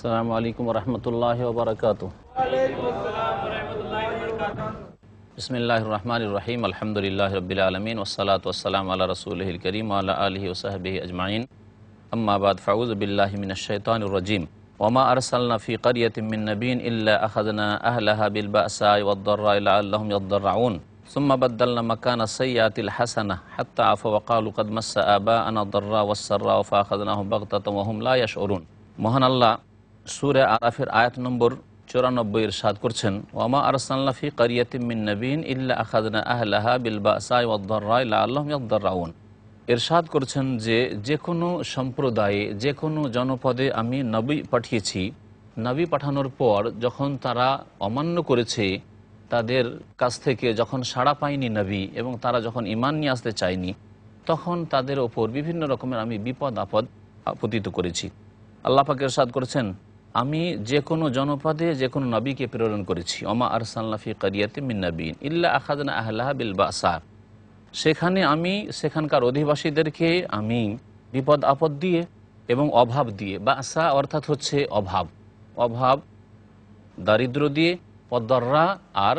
আসসালামু আলাইকুম রহমতুল্লাহি ওয়া বারাকাতুহু। বিসমিল্লাহির রহমানির রহিম। আলহামদুলিল্লাহি রাব্বিল আলামিন ওয়াসসালাতু ওয়াসসালামু আলা রাসূলিহিল কারীম ওয়া আলা আলিহি ওয়া সাহবিহি আজমাইন। আম্মা বাদ, ফাউযু বিল্লাহি মিনাশ শাইতানির রাজীম। ওয়া মা আরসালনা ফি ক্বরিয়াতিন মিন নাবিয়্যিন ইল্লা আখাযনা আহলাহা বিল বা'সাই ওয়াদ দাররাই লাআল্লাহুম ইয়াদদাররুন সুম্মা বাদদালনা মাকানা সাইয়্যাতিল হাসানাহ হাত্তা আফা ওয়া ক্বালু কাদ মাসসা আবা'ানা আদ-দাররা ওয়াস-সাররা ফাআখাযনাহুম বাগতাতাম ওয়া হুম লা ইয়াশউরুন। মহান আল্লাহ সূরা আরাফের আয়াত নম্বর 94 ইরশাদ করছেন, ওয়া মা আরসালনা ফি ক্বরিয়াতিন মিন নাবিয়্যিন ইল্লা আখাযনা আহলাহা বিল বা'সাই ওয়াদ দাররাই লাআল্লাহুম ইয়াদদাররুন। ইরশাদ করছেন যে কোনো সম্প্রদায়ে, যে কোনো জনপদে আমি নবী পাঠিয়েছি। নবী পাঠানোর পর যখন তারা অমান্য করেছে, তাদের কাছ থেকে যখন সাড়া পায়নি নবী এবং তারা যখন ঈমান নিয়ে আসতে চায়নি, তখন তাদের ওপর বিভিন্ন রকমের আমি বিপদ আপদ পতিত করেছি। আল্লাহ পাক ইরশাদ করেছেন, আমি যে কোনো জনপদে যে কোনো নবীকে প্রেরণ করেছি। ওমা আরসালনা ফি ক্বরিয়াতিন মিন নাবিয়্যিন ইল্লা আখাযনা আহলাহা বিল বা'সা। সেখানে আমি সেখানকার অধিবাসীদেরকে আমি বিপদ আপদ দিয়ে এবং অভাব দিয়ে, বা'সা অর্থাৎ হচ্ছে অভাব দারিদ্র দিয়ে, ওয়াদ-দাররা আর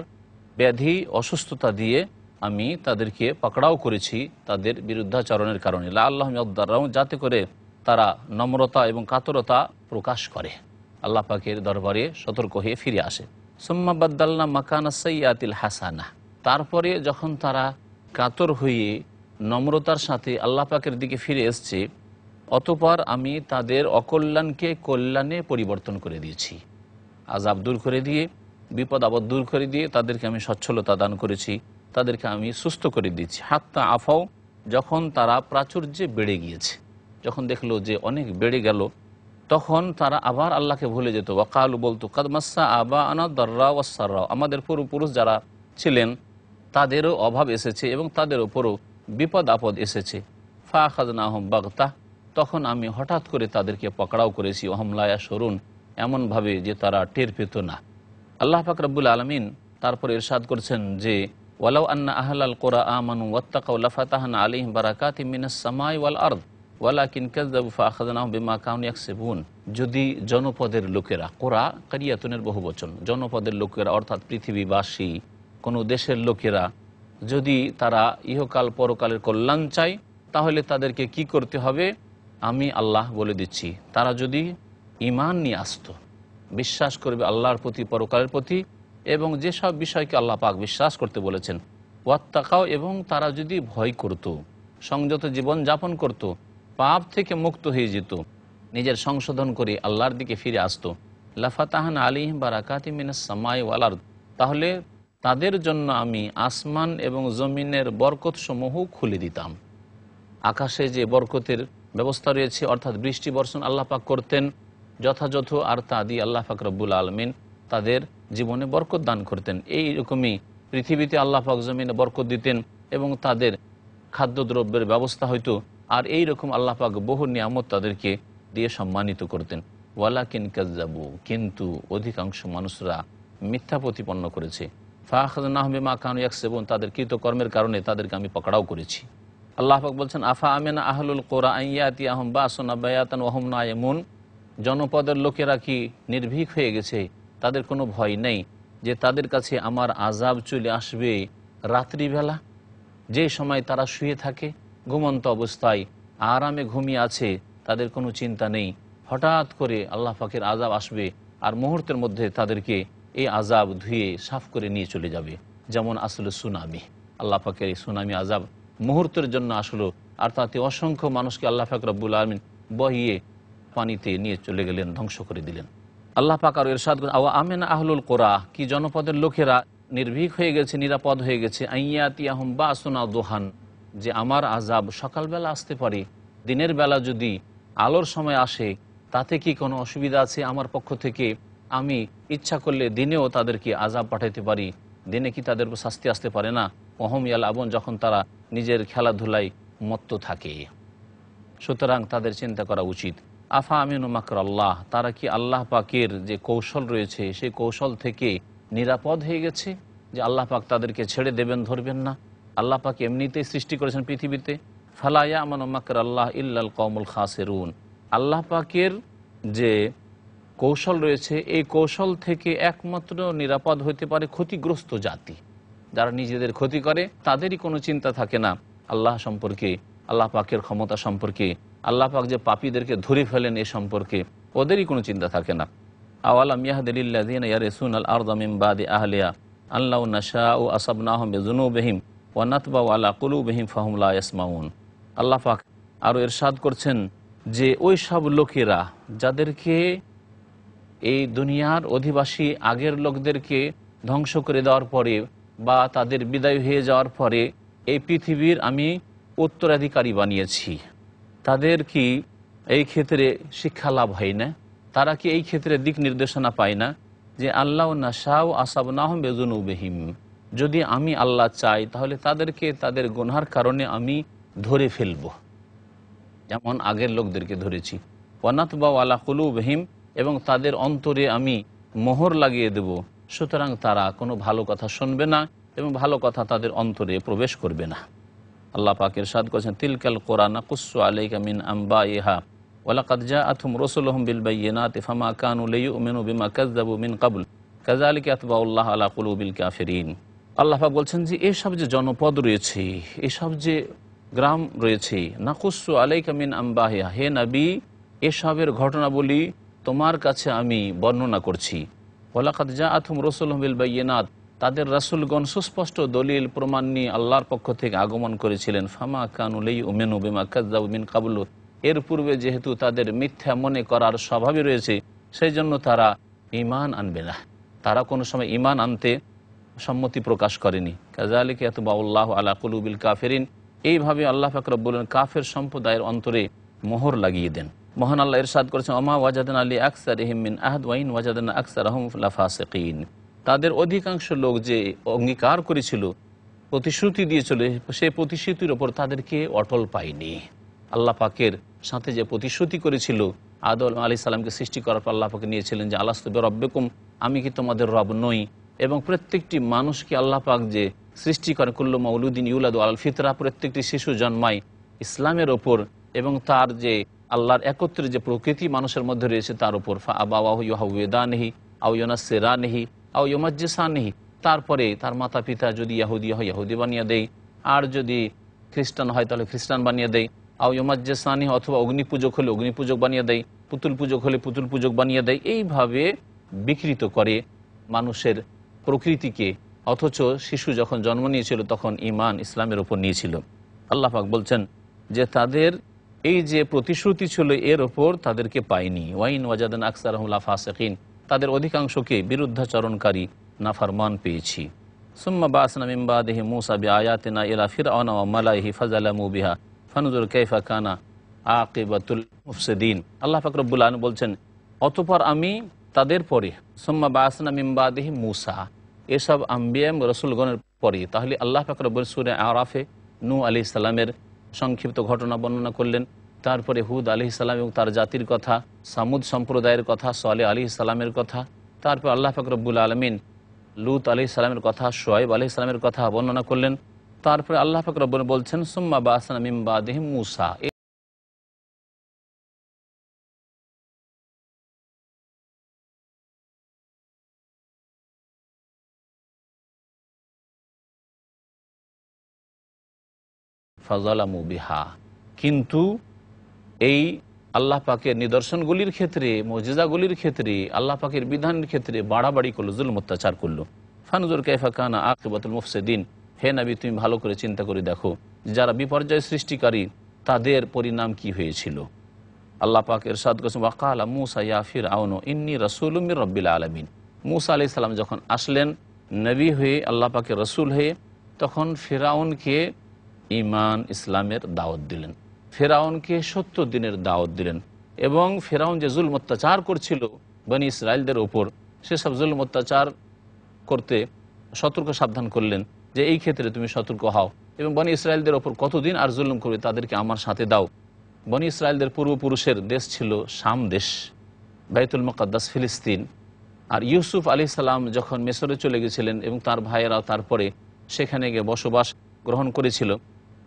ব্যাধি অসুস্থতা দিয়ে আমি তাদেরকে পাকড়াও করেছি তাদের বিরুদ্ধাচরণের কারণে। লাআল্লাহুম ইয়াদদাররুন, যাতে করে তারা নম্রতা এবং কাতরতা প্রকাশ করে, আল্লাহ পাকের দরবারে সতর্ক হয়ে ফিরে আসে। সুম্মা বাদদালনা মাকানা সাইয়্যাতিল হাসানাহ, তারপরে যখন তারা কাতর হয়ে নম্রতার সাথে আল্লাহ পাকের দিকে ফিরে এসছে, অতঃপর আমি তাদের অকল্যাণকে কল্যাণে পরিবর্তন করে দিয়েছি। আযাব দূর করে দিয়ে, বিপদ আপদ দূর করে দিয়ে তাদেরকে আমি সচ্ছলতা দান করেছি, তাদেরকে আমি সুস্থ করে দিয়েছি। হাত্তা আফাও, যখন তারা প্রাচুর্যে বেড়ে গিয়েছে, যখন দেখলো যে অনেক বেড়ে গেল, তখন তারা আবার আল্লাহকে ভুলে যেত। ওয়াকালু, বলতো, কাদ মাসসা আবা'ানা আদ-দাররা ওয়াস-সাররা, আমাদের পূর্বপুরুষ যারা ছিলেন তাদেরও অভাব এসেছে এবং তাদের উপরও বিপদ আপদ এসেছে। ফাআখাযনাহুম বাগতাহ, তখন আমি হঠাৎ করে তাদেরকে পাকড়াও করেছি। ওয়া হুম লা ইয়াশউরুন, এমনভাবে যে তারা টের পেত না। আল্লাহ পাক রব্বুল আলামিন তারপর ইরশাদ করছেন যে, ওয়ালাউ আন্না আহলাল কুরা আমানু ওয়াত্তাকাউ লাফাতাহনা আলাইহিম বারাকাতিম মিনাস সামাই ওয়াল আরদ ওয়ালাকিন কাযযাবু ফাআখাযনাহুম বিমা কানু ইয়াকসিবুন। যদি জনপদের লোকেরা, কুরা ক্বরিয়াতুনের বহুবচন, জনপদের লোকেরা অর্থাৎ পৃথিবীবাসী, কোনো দেশের লোকেরা যদি তারা ইহকাল পরকালের কল্যাণ চায়, তাহলে তাদেরকে কি করতে হবে আমি আল্লাহ বলে দিচ্ছি। তারা যদি ঈমান নিয়ে আসতো, বিশ্বাস করবে আল্লাহর প্রতি, পরকালের প্রতি, এবং যেসব বিষয়কে আল্লাহ পাক বিশ্বাস করতে বলেছেন, ওয়াত্তাকাও, এবং তারা যদি ভয় করত, সংযত জীবন যাপন করত, পাপ থেকে মুক্ত হয়ে যেত, নিজের সংশোধন করে আল্লাহর দিকে ফিরে আসতো, লাফাতাহনা আলাইহিম বারাকাতিম মিনাস সামাই ওয়াল আরদ, তাহলে তাদের জন্য আমি আসমান এবং জমিনের বরকত সমূহ খুলে দিতাম। আকাশে যে বরকতের ব্যবস্থা রয়েছে, অর্থাৎ বৃষ্টি বর্ষণ আল্লাহ পাক করতেন যথাযথ, আর তা দিয়ে আল্লাহ পাক রব্বুল আলামিন তাদের জীবনে বরকত দান করতেন। এই রকমই পৃথিবীতে আল্লাহ পাক জমিনে বরকত দিতেন এবং তাদের খাদ্যদ্রব্যের ব্যবস্থা হইতো। আর এই রকম আল্লাহ পাক বহু নিয়ামত তাদেরকে দিয়ে সম্মানিত করতেন। ওয়ালাকিন কাযযাবু, কিন্তু অধিকাংশ মানুষরা মিথ্যা প্রতিপন্ন করেছে। ফাআখাযনাহুম বিমা কানু ইয়াকসিবুন, তাদের কৃতকর্মের কারণে তাদেরকে আমি পাকড়াও করেছি। আল্লাহ পাক বলছেন, আফা আমিনা আহলুল কুরা আন ইয়াতিয়াহুম বা'সুনা বায়াতান ওয়া হুম নায়িমুন, জনপদের লোকেরা কি নির্ভীক হয়ে গেছে, তাদের কোনো ভয় নেই যে তাদের কাছে আমার আযাব চলে আসবে রাত্রিবেলা, যে সময় তারা শুয়ে থাকে ঘুমন্ত অবস্থায়, আরামে ঘুমিয়ে আছে, তাদের কোনো চিন্তা নেই। হঠাৎ করে আল্লাহ পাকের আযাব আসবে আর মুহূর্তের মধ্যে তাদেরকে এই আযাব ধুয়ে সাফ করে নিয়ে চলে যাবে। যেমন আসলে সুনামি, আল্লাহ পাকের এই সুনামি আযাব মুহূর্তের জন্য আসলো, আর তাতে অসংখ্য মানুষকে আল্লাহ পাক রব্বুল আলামিন বহিয়ে পানিতে নিয়ে চলে গেলেন, ধ্বংস করে দিলেন। আল্লাহ পাক আর ইরশাদ করেন, আওয়া আমিনা আহলুল কুরা, কি জনপদের লোকেরা নির্ভীক হয়ে গেছে, নিরাপদ হয়ে গেছে, আইয়াতিয়াহুম বা'সুনা দুহান, যে আমার আযাব সকালবেলা আসতে পারে, দিনের বেলা যদি আলোর সময় আসে তাতে কি কোনো অসুবিধা আছে? আমার পক্ষ থেকে আমি ইচ্ছা করলে দিনেও তাদেরকে আযাব পাঠাইতে পারি, দিনে কি তাদের শাস্তি আসতে পারে না? ওহুম ইয়ালআবুন, যখন তারা নিজের খেলাধুলায় মত্ত থাকে। সুতরাং তাদের চিন্তা করা উচিত। আফা আমিনু মাকর আল্লাহ, তারা কি আল্লাহ পাকের যে কৌশল রয়েছে সেই কৌশল থেকে নিরাপদ হয়ে গেছে, যে আল্লাহ পাক তাদেরকে ছেড়ে দেবেন, ধরবেন না? আল্লাহ পাক এমনিতেই সৃষ্টি করেছেন পৃথিবীতে, ফালা ইয়ামানু মাকর আল্লাহ ইল্লাল কওমুল খাসিরুন, আল্লাহ পাকের যে কৌশল রয়েছে, এই কৌশল থেকে একমাত্র নিরাপদ হতে পারে ক্ষতিগ্রস্ত জাতি। যারা নিজেদের ক্ষতি করে তাদেরই কোনো চিন্তা থাকে না আল্লাহ সম্পর্কে, আল্লাহ পাকের ক্ষমতা সম্পর্কে, আল্লাহ পাক যে পাপীদেরকে ধরে ফেলেন এ সম্পর্কে ওদেরই কোনো চিন্তা থাকে না। আওয়ালাম ইয়াহদিলিল্লাযীনা ইয়ারিসুনাল আরযা মিন বাদি আহলিহা আল্লাউ নাশাউ আসাবনাহুম বিযুনুবিহিম ওয়া নাতবাউ আলা কুলুবিহিম ফাহুম লা ইয়াসমাউন। আল্লাহ পাক আরও ইরশাদ করছেন যে ওই সব লোকেরা যাদেরকে এই দুনিয়ার অধিবাসী আগের লোকদেরকে ধ্বংস করে দেওয়ার পরে বা তাদের বিদায় হয়ে যাওয়ার পরে এই পৃথিবীর আমি উত্তরাধিকারী বানিয়েছি, তাদের কি এই ক্ষেত্রে শিক্ষা লাভ হয় না? তারা কি এই ক্ষেত্রে দিক নির্দেশনা পায় না যে আল্লাহ নাশাউ আসাবনাহুম বিযুনুবিহিম, যদি আমি আল্লাহ চাই তাহলে তাদেরকে তাদের গুনহার কারণে আমি ধরে ফেলব, যেমন আগের লোকদেরকে ধরেছি। ওয়া নাতবাউ আলা কুলুবিহিম, এবং তাদের অন্তরে আমি মোহর লাগিয়ে দেব, সুতরাং তারা কোনো ভালো কথা শুনবে না এবং ভালো কথা তাদের অন্তরে প্রবেশ করবে না। আল্লাহ পাক ইরশাদ করেছেন তিলকাল কোরআন নাকুসু আলাইকা মিন আম্বাইহা ওয়া লাকাদ জাআতহুম রাসূলুহুম বিল বায়িনাতি ফামা কানু লিয়ুমিনু বিমা কাযযাবু মিন ক্বাবল কাযালিকা ইয়াতবাউল্লাহু আলা কুলুবিল কাফিরিন। আল্লাহ পাক বলছেন যে এসব যে জনপদ রয়েছে, এসব যে গ্রাম রয়েছে, নাকুসু আলাইকা মিন আম্বাইহা, হে নবী এসবের ঘটনাবলী তোমার কাছে আমি বর্ণনা করছি। ওয়া লাকাদ জাআতহুম রাসূলুহুম বিল বায়িনাত, তাদের রাসূলগণ সুস্পষ্ট দলিল প্রমাণ নিয়ে আল্লাহর পক্ষ থেকে আগমন করেছিলেন। ফামা কানু লিয়ুমিনু বিমা কাযযাবু মিন ক্বাবল, এর পূর্বে যেহেতু তাদের মিথ্যা মনে করার স্বভাবই রয়েছে সেই জন্য তারা ঈমান আনবে না, তারা কোনো সময় ঈমান আনতে সম্মতি প্রকাশ করেনি। কাযালিকা ইয়াতবাউল্লাহু আলা কুলুবিল কাফিরিন, এইভাবে আল্লাহ পাক রব্বুল আলামিন কাফের সম্প্রদায়ের অন্তরে মোহর লাগিয়ে দেন। মহান আল্লাহ ইরশাদ করেছেন ওমা ওয়াজাদনা লি আকসারিহিম মিন আহদ ওয়া ইন ওয়াজাদনা আকসারাহুম লাফাসিকিন, তাদের অধিকাংশ লোক যে অঙ্গীকার করেছিল, প্রতিশ্রুতি দিয়েছিল, সেই প্রতিশ্রুতির ওপর তাদেরকে অটল পায়নি। আল্লাহ পাকের সাথে যে প্রতিশ্রুতি করেছিল, আদম আলাইহিস সালামকে সৃষ্টি করার পর আল্লাহ পাকে নিয়েছিলেন যে আলাস্তু বিরাব্বিকুম, আমি কি তোমাদের রব নই, এবং প্রত্যেকটি মানুষকে আল্লাহ পাক যে সৃষ্টি করে কুল্লু মাউলুদিন ইউলাদু আলাল ফিতরা, প্রত্যেকটি শিশু জন্মায় ইসলামের ওপর, এবং তার যে আল্লাহর একত্রে যে প্রকৃতি মানুষের মধ্যে রয়েছে তার উপর। ফা আবাওয়াহু ইউহাউইদানিহি আও ইউনাসসিরানিহি আও ইউমাজ্জিসানিহি, তারপরে তার মাতা পিতা যদি ইহুদি হয় ইহুদি বানিয়ে দেয়, আর যদি খ্রিস্টান হয় তাহলে খ্রিস্টান বানিয়ে দেয়, আও ইউমাজ্জিসানিহি, অথবা অগ্নি পূজক হলে অগ্নি পূজক বানিয়ে দেয়, পুতুল পূজক হলে পুতুল পূজক বানিয়ে দেয়। এইভাবে বিকৃত করে মানুষের প্রকৃতিকে, অথচ শিশু যখন জন্ম নিয়েছিল তখন ঈমান ইসলামের উপর নিয়েছিল। আল্লাহ পাক বলছেন যে তাদের এই যে প্রতিশ্রুতি ছিল এর ওপর তাদেরকে পায়নি। ওয়াইন ওয়াজাদান আকসারহুম লাফাসিকিন, তাদের অধিকাংশকে বিরুদ্ধাচরণকারী নাফরমান পেয়েছি। সুম্মা বা'আসনা মিন বাদিহি মূসা বিআয়াতিনা ইলা ফিরআউনা ওয়া মালাইহি ফাযালামু বিহা ফানজুর কাইফা কানা আকিবাতুল মুফসিদিন। আল্লাহ পাক রব্বুল আলামিন বলছেন অতঃপর আমি তাদের পরে, সুম্মা বা'আসনা মিন বাদিহি মূসা, এসব আম্বিয়া রাসূলগণের পরে, তাহলে আল্লাহ পাক রব্বুল সূরা আরাফে নূহ আলাইহিস সালামের সংক্ষিপ্ত ঘটনা বর্ণনা করলেন, তারপরে হুদ আলাইহিস সালাম এবং তার জাতির কথা, সামুদ সম্প্রদায়ের কথা, সালেহ আলাইহিস সালামের কথা, তারপর আল্লাহ পাক রব্বুল আলামিন লূত আলাইহিস সালামের কথা, শুআয়ব আলাইহিস সালামের কথা বর্ণনা করলেন। তারপরে আল্লাহ পাক রব্বুল বলছেন সুম্মা বা'আসনা মিন বাদিহি মূসা, ফাযালামু বিহা, কিন্তু এই আল্লাহ পাকের নিদর্শনগুলির ক্ষেত্রে, মুজিজাগুলির ক্ষেত্রে, আল্লাহ পাকের বিধানের ক্ষেত্রে বাড়াবাড়ি করলো, জুলম অত্যাচার করলো। ফানজুর কাইফা কানা আকিবাতুল মুফসিদিন, হে নবী তুমি ভালো করে চিন্তা করে দেখো যারা বিপর্যয় সৃষ্টিকারী তাদের পরিণাম কি হয়েছিল। আল্লাহ পাক ইরশাদ করেছেন ওয়াকালা মূসা ইয়া ফিরআউন ইন্নী রাসূলুম মির রাব্বিল আলামিন। মূসা আলাইহিস সালাম যখন আসলেন নবী হয়ে, আল্লাহ পাকের রসুল হয়ে, তখন ফিরআউনকে ঈমান ইসলামের দাওয়াত দিলেন, ফেরাউনকে 70 দিনের দাওয়াত দিলেন, এবং ফেরাউন যে জুলম অত্যাচার করছিল বনি ইসরায়েলদের ওপর, সেসব জুলম অত্যাচার করতে সতর্ক সাবধান করলেন যে এই ক্ষেত্রে তুমি সতর্ক হও, এবং বনি ইসরায়েলদের ওপর কতদিন আর জুলুম করবে, তাদেরকে আমার সাথে দাও। বনি ইসরায়েলদের পূর্বপুরুষের দেশ ছিল শাম দেশ, বাইতুল মুকাদ্দাস ফিলিস্তিন। আর ইউসুফ আলাইহিস সালাম যখন মিসরে চলে গেছিলেন এবং তার ভাইয়েরা তারপরে সেখানে গিয়ে বসবাস গ্রহণ করেছিল,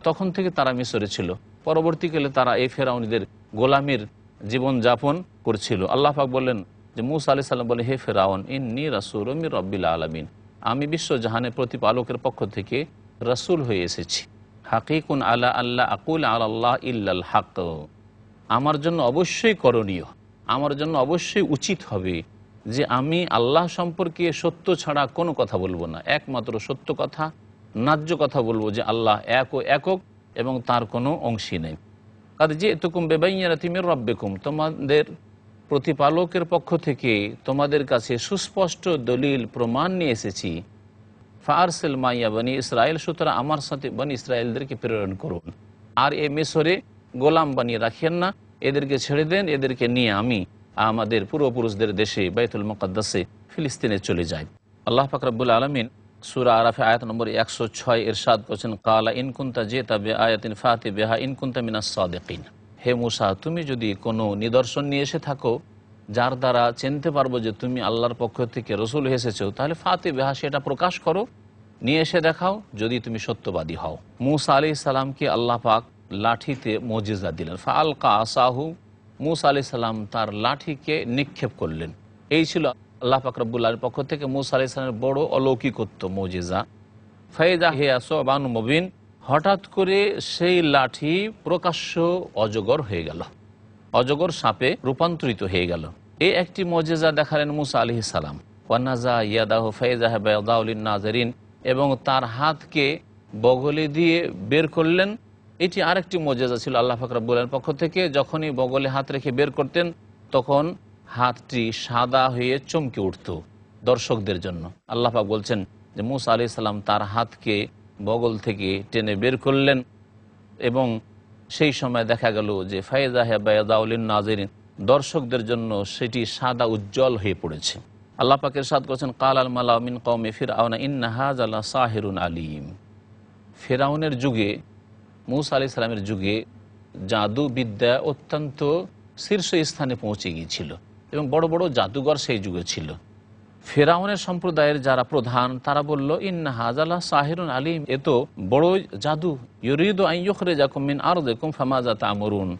তখন থেকে তারা মিসরে ছিল। পরবর্তীকালে তারা এই ফেরাউনিদের গোলামির জীবনযাপন করছিল। আল্লাহ পাক বললেন যে মুসা আলাইহিস সালাম বলে, হে ফিরআউন, ইন্নী রাসূলুম মির রাব্বিল আলামিন, আমি বিশ্বজাহানের প্রতিপালকের পক্ষ থেকে রাসূল হয়ে এসেছি। হাকিকুন আলা আল্লাহ আকুল আলাল্লাহ ইল্লাল হক, আমার জন্য অবশ্যই করণীয়, আমার জন্য অবশ্যই উচিত হবে যে আমি আল্লাহ সম্পর্কে সত্য ছাড়া কোনো কথা বলবো না, একমাত্র সত্য কথা, ন্যায্য কথা বলবো যে আল্লাহ এক ও একক এবং তার কোনো অংশী নেই। কাদ জিতুকুম বিবাইয়িনাতিন মির রাব্বিকুম, তোমাদের প্রতিপালকের পক্ষ থেকে তোমাদের কাছে সুস্পষ্ট দলিল প্রমাণ নিয়ে এসেছি। ফারসিল মাইয়া বনি ইসরায়েল, সুতরাং আমার সাথে বনি ইসরায়েলদেরকে প্রেরণ করুন, আর এ মিশরে গোলাম বানিয়ে রাখেন না, এদেরকে ছেড়ে দেন, এদেরকে নিয়ে আমি আমাদের পূর্বপুরুষদের দেশে বাইতুল মুকাদ্দাসে ফিলিস্তিনে চলে যাই। আল্লাহ পাক রব্বুল আলামিন সূরা আরাফে আয়াত নম্বর 106 ইরশাদ করেছেন, কালা ইন কুনতা জিতা বিআয়াতিন ফাতি বিহা ইন কুনতা মিনাস সাদিকিন, হে মূসা, তুমি যদি কোনো নিদর্শন নিয়ে এসে থাকো যার দ্বারা চিনতে পারবো যে তুমি আল্লাহর পক্ষ থেকে রসুল এসেছো, তাহলে ফাতি বিহা, সেটা প্রকাশ করো, নিয়ে এসে দেখাও, যদি তুমি সত্যবাদী হও। মূসা আলাইহিস সালামকে আল্লাহ পাক লাঠিতে মুজিজা দিলেন। ফাআলকা আসাহু, মূসা আলাইহিস সালাম তার লাঠিকে নিক্ষেপ করলেন। এই ছিল আল্লাহ পাক রব্বুল আলামিনের পক্ষ থেকে মূসা আলাইহিস সালামের বড় অলৌকিকত্ব, মুজিজা। ফাইদা হিয়া সুবানুম মুবিন, হঠাৎ করে সেই লাঠি প্রকাশ্য অজগর হয়ে গেল, অজগর সাপে রূপান্তরিত হয়ে গেল। এই একটি মুজিজা দেখালেন মূসা আলাইহিস সালাম। ওয়ানাজা ইয়াদাহু ফাইজা বাইদাউ লিন-নাজিরিন, এবং তার হাতকে বগলে দিয়ে বের করলেন। এটি আরেকটি মুজিজা ছিল আল্লাহ পাক রব্বুল আলামিনের পক্ষ থেকে। যখনই বগলে হাত রেখে বের করতেন তখন হাতটি সাদা হয়ে চমকে উঠত দর্শকদের জন্য। আল্লাহ পাক বলছেন যে মূসা আলাইহিস সালাম তার হাতকে বগল থেকে টেনে বের করলেন এবং সেই সময় দেখা গেল যে ফাইজা বাইদাউ লিন-নাজিরিন, দর্শকদের জন্য সেটি সাদা উজ্জ্বল হয়ে পড়েছে। আল্লাহ পাক ইরশাদ করেছেন, কাল আল মালাউ মিন কওমি ফিরআউনা ইন্না হাযা লা সাহিরুন আলীম, ফিরআউনের যুগে, মূসা আলাইহিস সালামের যুগে জাদু বিদ্যা অত্যন্ত শীর্ষ স্থানে পৌঁছে গিয়েছিল এবং বড় বড় জাদুঘর সেই যুগে ছিল। ফিরআউনের সম্প্রদায়ের যারা প্রধান তারা বলল, ইন্না হাযা লা সাহিরুন আলীম, এ তো বড় জাদু, ইউরিদু আন ইউখরিজাকুম মিন আরদিকুম ফামাযা তা'মুরুন,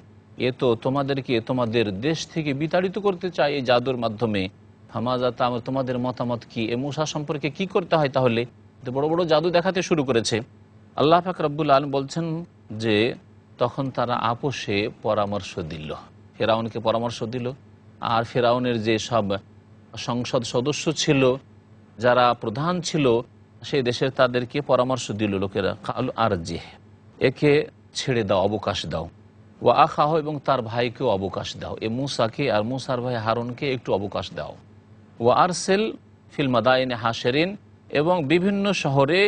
এ তো তোমাদেরকে তোমাদের দেশ থেকে বিতাড়িত করতে চায় এই জাদুর মাধ্যমে। ফামাযা তা'মুরুন, তোমাদের মতামত কি, এ মূসা সম্পর্কে কি করতে হয়? তাহলে তো বড় বড় জাদু দেখাতে শুরু করেছে। আল্লাহ পাক রব্বুল আলামিন বলছেন যে তখন তারা আপোষে পরামর্শ দিল, ফিরআউনকে পরামর্শ দিল। আর ফিরআউনের যে সব সংসদ সদস্য ছিল, যারা প্রধান ছিল সেই দেশের, তাদেরকে পরামর্শ দিল লোকেরা, কালু আরজিহ, একে ছেড়ে দাও, অবকাশ দাও, ওয়া আখাহ, এবং তার ভাইকেও অবকাশ দাও, এ মূসাকে আর মূসার ভাই হারুনকে একটু অবকাশ দাও। ওয়া আরসেল ফিল মাদাইনে হাশেরিন, এবং বিভিন্ন শহরে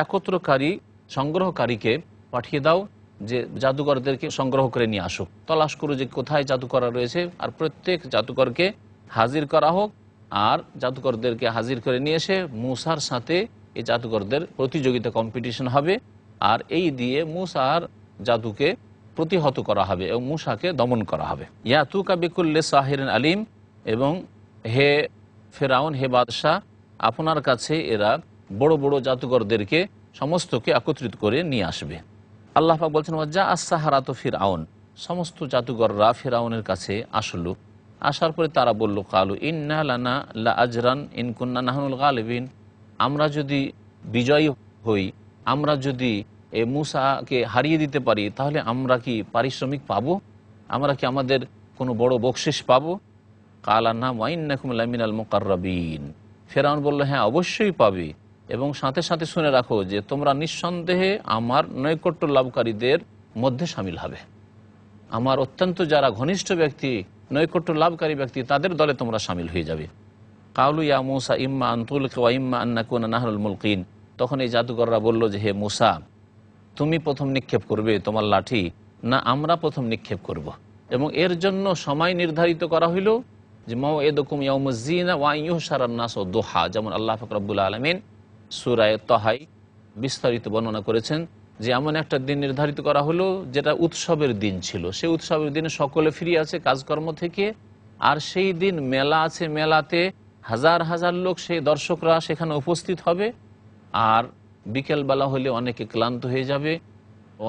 একত্রকারী সংগ্রহকারীকে পাঠিয়ে দাও, যে জাদুকরদেরকে সংগ্রহ করে নিয়ে আসুক, তলাশ করো যে কোথায় জাদুকররা রয়েছে, আর প্রত্যেক জাদুকরকে হাজির করা হোক, আর জাদুকরদেরকে হাজির করে নিয়ে এসে মূসার সাথে এই জাদুকরদের প্রতিযোগিতা, কম্পিটিশন হবে, আর এই দিয়ে মূসার জাদুকে প্রতিহত করা হবে এবং মূসাকে দমন করা হবে। ইয়াতুকা বিকুল্লি সাহিরিন আলিম, এবং হে ফিরআউন, হে বাদশাহ, আপনার কাছে এরা বড় বড় জাদুকরদেরকে সমস্তকে একত্রিত করে নিয়ে আসবে। আল্লাহ পাক বলছেন, ওয়াজা আস-সাহারাতু ফিরআউন, সমস্ত জাদুকররা ফিরআউনের কাছে আসলো। আসার পরে তারা বলল, কালু ইন্না লানা লা আজরান ইন কুন্না নাহনুল গালিবিন, আমরা যদি বিজয়ী হই, আমরা যদি এ মূসাকে হারিয়ে দিতে পারি, তাহলে আমরা কি পারিশ্রমিক পাবো? আমরা কি আমাদের কোনো বড় বকশিস পাবো? কালা না ওয়া ইন্নাকুম লামিনাল মুকাররাবিন, ফিরআউন বলল, হ্যাঁ অবশ্যই পাবে, এবং সাথে সাথে শুনে রাখো যে তোমরা নিঃসন্দেহে আমার নৈকট্য লাভকারীদের মধ্যে সামিল হবে, আমার অত্যন্ত যারা ঘনিষ্ঠ ব্যক্তি, নৈকট্য লাভকারী ব্যক্তি, তাদের দলে তোমরা সামিল হয়ে যাবে। কাউলু ইয়া মূসা ইম্মা আন তুলকি ওয়া ইম্মা আন নাকুনা নাহনুল মুলকিন, তখন এই জাদুকররা বলল যে, হে মূসা, তুমি প্রথম নিক্ষেপ করবে তোমার লাঠি, না আমরা প্রথম নিক্ষেপ করব। এবং এর জন্য সময় নির্ধারিত করা হইল যে মাউইদুকুম ইয়াউমুজ যিনা ওয়া ইউহশারান নাসু দুহা, যেমন আল্লাহ পাক রব্বুল আলামিন সূরা তাহায় বিস্তারিত বর্ণনা করেছেন যে এমন একটা দিন নির্ধারিত করা হলো যেটা উৎসবের দিন ছিল। সেই উৎসবের দিনে সকলে ফ্রি আছে কাজকর্ম থেকে, আর সেই দিন মেলা আছে, মেলাতে হাজার হাজার লোক, সেই দর্শকরা সেখানে উপস্থিত হবে। আর বিকেলবেলা হলে অনেকে ক্লান্ত হয়ে যাবে,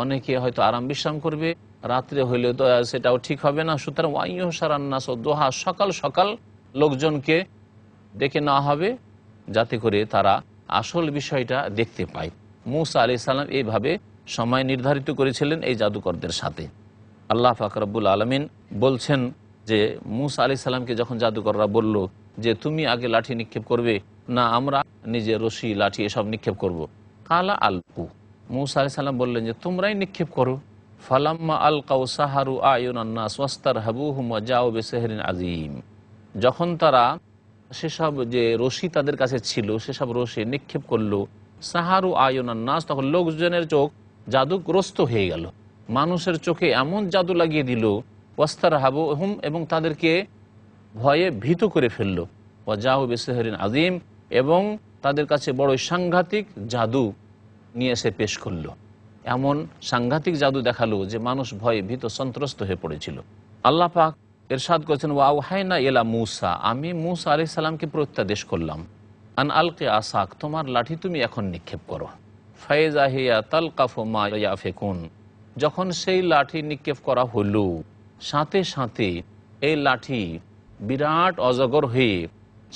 অনেকে হয়তো আরাম বিশ্রাম করবে, রাত্রে হইলে তো সেটাও ঠিক হবে না। সুতরাং ওয়াইয়ুহশারান নাস দোহা, সকাল সকাল লোকজনকে ডেকে নেওয়া হবে যাতে করে তারা আসল বিষয়টা দেখতে পায়। মূসা আলাইহিস সালাম এইভাবে সময় নির্ধারিত করেছিলেন এই জাদুকরদের সাথে। আল্লাহ পাক রব্বুল আলামিন বলছেন যে মূসা আলাইহিস সালামকে যখন জাদুকররা বলল যে তুমি আগে লাঠি নিক্ষেপ করবে না আমরা নিজে রশি লাঠি এসব নিক্ষেপ করব, কালা আলকু, মূসা আলাইহিস সালাম বললেন যে তোমরাই নিক্ষেপ করো। ফালাম্মা আলকাউ সাহারু আয়ুনান নাস ওয়াস্তারহাবুহুম ওয়া জাউ বিসিহরিন আযীম, যখন তারা সেসব যে রশি তাদের কাছে ছিল সেসব রশি নিক্ষেপ করলো, সাহারু আয়ুনান নাস, তখন লোকজনের চোখ জাদুগ্রস্ত হয়ে গেল, মানুষের চোখে এমন জাদু লাগিয়ে দিল, ওয়াস্তারহাবুহুম, এবং তাদেরকে ভয়ে ভীত করে ফেললো, ওয়া জাউ বিসিহরিন আযীম, এবং তাদের কাছে বড় সাংঘাতিক জাদু নিয়ে এসে পেশ করলো। এমন সাংঘাতিক জাদু দেখালো যে মানুষ ভয়ে ভীত সন্ত্রস্ত হয়ে পড়েছিল। আল্লাহ পাক ইরশাদ করেছেন ওয়া আওহাইনা ইলা মূসা, আমি মূসা আলাইহিস সালামকে প্রত্যাদেশ করলাম, আন আলকি আসাক, তোমার লাঠি তুমি এখন নিক্ষেপ করো। ফাইজা হিয়া তালকাফু মা ইয়াফিকুন, যখন সেই লাঠি নিক্ষেপ করা হলো সাথে সাথে এই লাঠি বিরাট অজগর হয়ে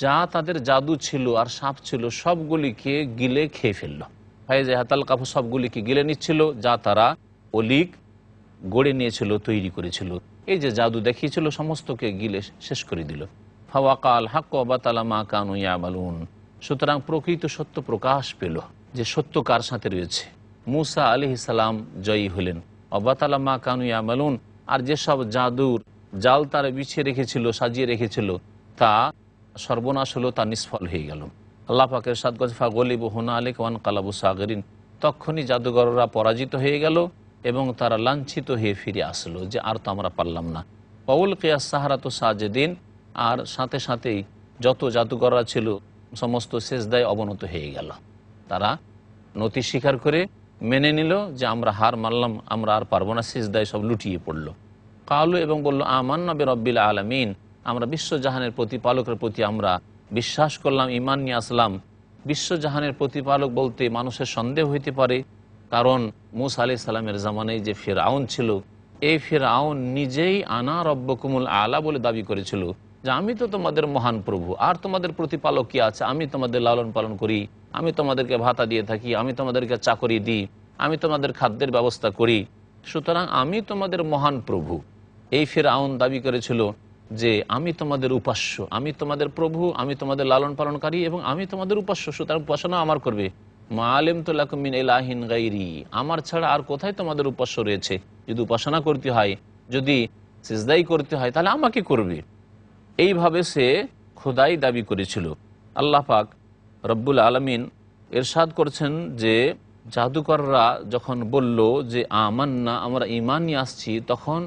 যা তাদের জাদু ছিল আর সাপ ছিল সবগুলিকে গিলে খেয়ে ফেললো। ফাইজা হাতাল কাফু, সবগুলিকে গিলে নিচ্ছিল যা তারা অলিক গড়ে নিয়েছিল, তৈরি করেছিল। এই যে জাদু দেখিয়েছিল সমস্তকে গিলে শেষ করে দিল। ফাওয়াকাল হাক্ক ওয়া বাতালা মা কানু ইয়ামালুন, সুতরাং প্রকৃত সত্য প্রকাশ পেল যে সত্য কার সাথে রয়েছে। মূসা আলাইহিস সালাম জয়ী হলেন। ওয়া বাতালা মা কানু ইয়ামালুন, আর যেসব জাদুর জাল তারা বিছিয়ে রেখেছিল, সাজিয়ে রেখেছিল, তা সর্বনাশ হলো, তা নিষ্ফল হয়ে গেল। আল্লাহ পাকের সাদ গজ ফাগলিবু হুনালিকা ওয়ান কালাবু সাগিরিন, তখনই জাদুঘররা পরাজিত হয়ে গেল এবং তারা লাঞ্ছিত হয়ে ফিরে আসলো যে আর তো আমরা পারলাম না। পাউল কিয়াস সাহারাতু সাজেদিন, আর সাথে সাথেই যত জাদুঘররা ছিল সমস্ত সেজদায় অবনত হয়ে গেল। তারা নতি স্বীকার করে মেনে নিল যে আমরা হার মানলাম, আমরা আর পারবো না, সেজদায় সব লুটিয়ে পড়ল। কালু, এবং বলল আমান্না বিরব্বিল আলামিন, আমরা বিশ্বজাহানের প্রতিপালকের প্রতি আমরা বিশ্বাস করলাম, ঈমান নিয়ে আসলাম। বিশ্বজাহানের প্রতিপালক বলতে মানুষের সন্দেহ হইতে পারে, কারণ মূসা আলাইহিস সালামের জামানায় যে ফিরআউন ছিল, এই ফিরআউন নিজেই আনা রব্বকুমুল আলা বলে দাবি করেছিল যে আমি তো তোমাদের মহান প্রভু, আর তোমাদের প্রতিপালক কি আছে, আমি তোমাদের লালন পালন করি, আমি তোমাদেরকে ভাতা দিয়ে থাকি, আমি তোমাদেরকে চাকরি দিই, আমি তোমাদের খাদ্যের ব্যবস্থা করি, সুতরাং আমি তোমাদের মহান প্রভু। এই ফিরআউন দাবি করেছিল যে আমি তোমাদের উপাস্য, আমি তোমাদের প্রভু, আমি তোমাদের লালন পালনকারী এবং আমি তোমাদের উপাস্য, সুতরাং উপাসনা আমার করবে। মা আলিমতু লাকুম মিন ইলাহিন গায়রি, আমার ছাড়া আর কোথায় তোমাদের উপাস্য রয়েছে, যদি উপাসনা করতে হয়, যদি সিজদাই করতে হয় তাহলে আমাকে করবে। এইভাবে সে খোদাই দাবি করেছিল। আল্লাহ পাক রব্বুল আলামিন ইরশাদ করছেন যে জাদুকররা যখন বলল যে আমান্না, আমরা ঈমান নিয়ে আসছি, তখন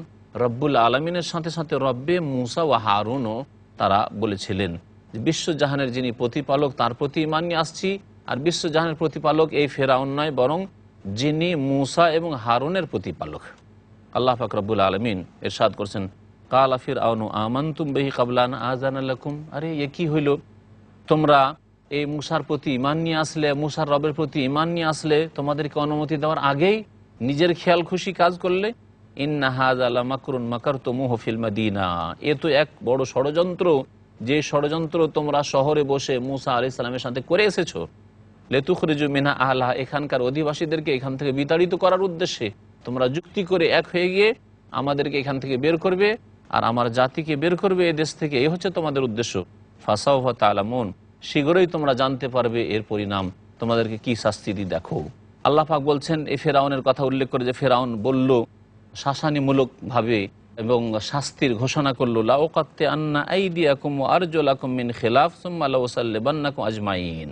রব্বুল আলমিনের সাথে সাথে রব্বে মূসা ও হারুনও তারা বলেছিলেন যে বিশ্বজাহানের যিনি প্রতিপালক তার প্রতি ঈমান নিয়ে আসছি, আর বিশ্বজাহানের প্রতিপালক এই ফেরাউন নয়, বরং যিনি মূসা এবং হারুনের প্রতিপালক। আল্লাহ পাক রব্বুল আলমিন ইরশাদ করছেন কালা ফিরআউনু আমানতুম বিহি ক্বাবলা আন আযানা লাকুম, আরে এ কি হইল, তোমরা এই মূসার প্রতি ঈমান নিয়ে আসলে, মূসার রবের প্রতি ঈমান নিয়ে আসলে, তোমাদেরকে অনুমতি দেওয়ার আগেই নিজের খেয়াল খুশি কাজ করলে। ইন্না হাযা লামাকরুন মাকারতুমুহু ফিল মাদিনা, এ তো এক বড় ষড়যন্ত্র, যে ষড়যন্ত্র তোমরা শহরে বসে মূসা আলাইহিস সালামের সাথে করে এসেছো। লিতুখরিজু মিনহা আহলাহা, এখানকার অধিবাসীদেরকে এখান থেকে বিতাড়িত করার উদ্দেশ্যে তোমরা যুক্তি করে এক হয়ে গিয়ে আমাদেরকে এখান থেকে বের করবে আর আমার জাতিকে বের করবে এই দেশ থেকে, এই হচ্ছে তোমাদের উদ্দেশ্য। ফাসাউফা তা'লামুন, শীঘ্রই তোমরা জানতে পারবে এর পরিণাম, তোমাদেরকে কি শাস্তি দিই দেখো। আল্লাহ পাক বলছেন এই ফেরাউনের কথা উল্লেখ করে যে ফেরাউন বলল শাসানিমূলকভাবে এবং শাস্তির ঘোষণা করল লাউকাত্তি আন্না আইদিয়াকুম ওয়া আরজুলাকুম মিন খিলাফ সুম্মা লাউসাল্লিবান্নাকুম আজমাইন,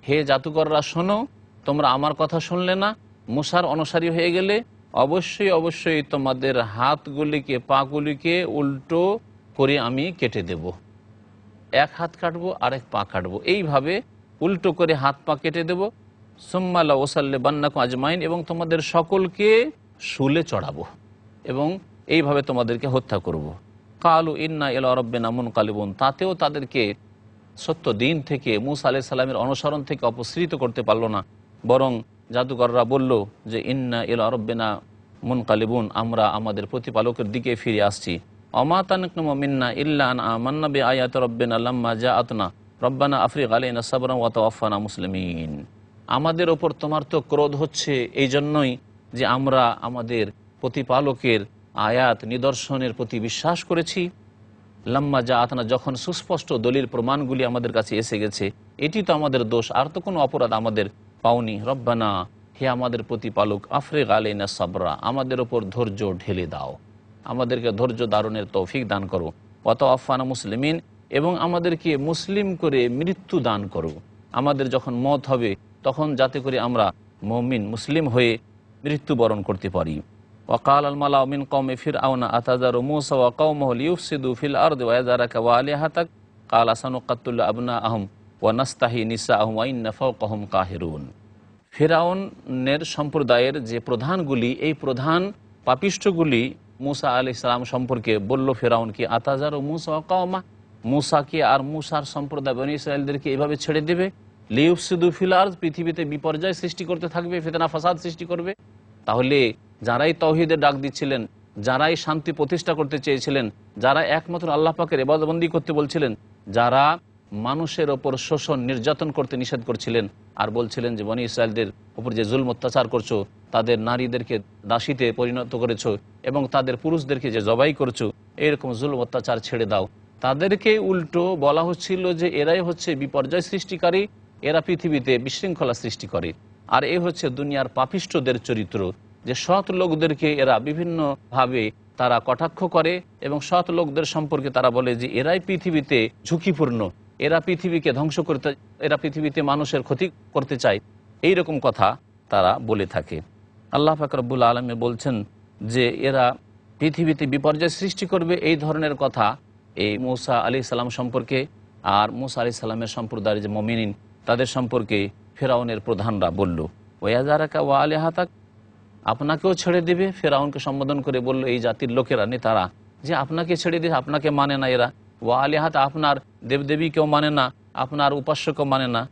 হে জাদুকররা শোনো, তোমরা আমার কথা শুনলে না, মূসার অনুসারী হয়ে গেলে অবশ্যই অবশ্যই তোমাদের হাতগুলিকে, পাগুলিকে উল্টো করে আমি কেটে দেব, এক হাত কাটবো আরেক পা কাটবো, এইভাবে উল্টো করে হাত পা কেটে দেব। সুম্মা লাউসাল্লিবান্নাকুম আজমাইন, এবং তোমাদের সকলকে শুলে চড়াবো এবং এইভাবে তোমাদেরকে হত্যা করব। কালু ইন্না ইলা রাব্বিনা মুনকালিবুন, তাতেও তাদেরকে সত্য দিন থেকে, মূসা আলাইহিস সালামের অনুসরণ থেকে অপসৃত করতে পারলো না, বরং জাদুকররা বলল যে ইন্না ইলা রাব্বিনা মুনকালিবুন, আমরা আমাদের প্রতিপালকের দিকে ফিরে আসছি। ওমা তানকুমু মিন্না ইল্লা আন আমান্না বিআয়াতি রাব্বিনা লাম্মা জাআতনা রব্বানা আফরিগ আলাইনা সাবরান ওয়া তাওয়াফানা মুসলিমিন। আমাদের ওপর তোমার তো ক্রোধ হচ্ছে এই জন্যই যে আমরা আমাদের প্রতিপালকের আয়াত নিদর্শনের প্রতি বিশ্বাস করেছি। লাম্মা জাআতনা, যখন সুস্পষ্ট দলিল প্রমাণগুলি আমাদের কাছে এসে গেছে, এটি তো আমাদের দোষ, আর তো কোনো অপরাধ আমাদের পাওনি। রব্বানা, হে আমাদের প্রতিপালক, আফরিগ আলাইনা সাবরা, আমাদের ওপর ধৈর্য ঢেলে দাও, আমাদেরকে ধৈর্য ধারণের তৌফিক দান করো। ওয়া তাওয়াফানা মুসলিমিন, এবং আমাদেরকে মুসলিম করে মৃত্যু দান করো। আমাদের যখন মত হবে তখন যাতে করে আমরা মুমিন মুসলিম হয়ে মৃত্যুবরণ করতে পারি। ওয়াকাল আল মালাউ মিন কওমি ফিরআউনা আতাযারু মূসা ওয়া কওমাহু লিয়ুফসিদু ফিল আরদি ওয়া ইয়াযারাকা ওয়া আলিহাতাক ক্বালা সানুকাত্তিলু আবনাআহুম ওয়া নাস্তাহি নিসাআহুম ওয়া ইন্না ফাওকাহুম কাহিরুন। ফিরআউনের সম্প্রদায়ের যে প্রধানগুলি, এই প্রধান পাপিষ্ঠগুলি মূসা আলাইহিস সালাম সম্পর্কে বলল ফিরআউনকে, আতাযারু মূসা ওয়া কওমা, মূসাকে আর মূসার সম্প্রদায় বনী ইসরায়েলদেরকে এভাবে ছেড়ে দেবে? লিয়ুফসিদু ফিল আরদ, পৃথিবীতে বিপর্যয় সৃষ্টি করতে থাকবে, ফিতনা ফাসাদ সৃষ্টি করবে। তাহলে যারাই তাওহীদের ডাক দিচ্ছিলেন, যারাই শান্তি প্রতিষ্ঠা করতে চেয়েছিলেন, যারা একমাত্র আল্লাহ পাকের ইবাদতবন্দি করতে বলছিলেন, যারা মানুষের ওপর শোষণ নির্যাতন করতে নিষেধ করছিলেন আর বলছিলেন যে বনী ইসরায়েলদের উপর যে জুলম অত্যাচার করছো, তাদের নারীদেরকে দাসীতে পরিণত করেছো এবং তাদের পুরুষদেরকে যে জবাই করছো, এরকম জুলম অত্যাচার ছেড়ে দাও, তাদেরকে উল্টো বলা হচ্ছিল যে এরাই হচ্ছে বিপর্যয় সৃষ্টিকারী, এরা পৃথিবীতে বিশৃঙ্খলা সৃষ্টি করে। আর এ হচ্ছে দুনিয়ার পাপিষ্ঠদের চরিত্র, যে সৎ লোকদেরকে এরা বিভিন্নভাবে তারা কটাক্ষ করে এবং সৎ লোকদের সম্পর্কে তারা বলে যে এরাই পৃথিবীতে ঝুঁকিপূর্ণ, এরা পৃথিবীকে ধ্বংস করতে, এরা পৃথিবীতে মানুষের ক্ষতি করতে চায়, এই রকম কথা তারা বলে থাকে। আল্লাহ পাক রব্বুল আলামিন বলছেন যে এরা পৃথিবীতে বিপর্যয় সৃষ্টি করবে, এই ধরনের কথা এই মূসা আলাইহিস সালাম সম্পর্কে আর মূসা আলাইহিস সালামের সম্প্রদায়ের যে মুমিনিন তাদের সম্পর্কে ফিরআউনের প্রধানরা বলল। ওয়াযারাকা ওয়া আলিহাতাক, আপনাকেও ছেড়ে দেবে। ফিরআউনকে সম্বোধন করে বলল এই জাতির লোকেরা, নেতারা, যে আপনাকে ছেড়ে দিয়ে, আপনাকে মানে না এরা। ওয়া আলিহাত, আপনার দেবদেবীকেও মানে না, আপনার উপাস্যকেও মানে না।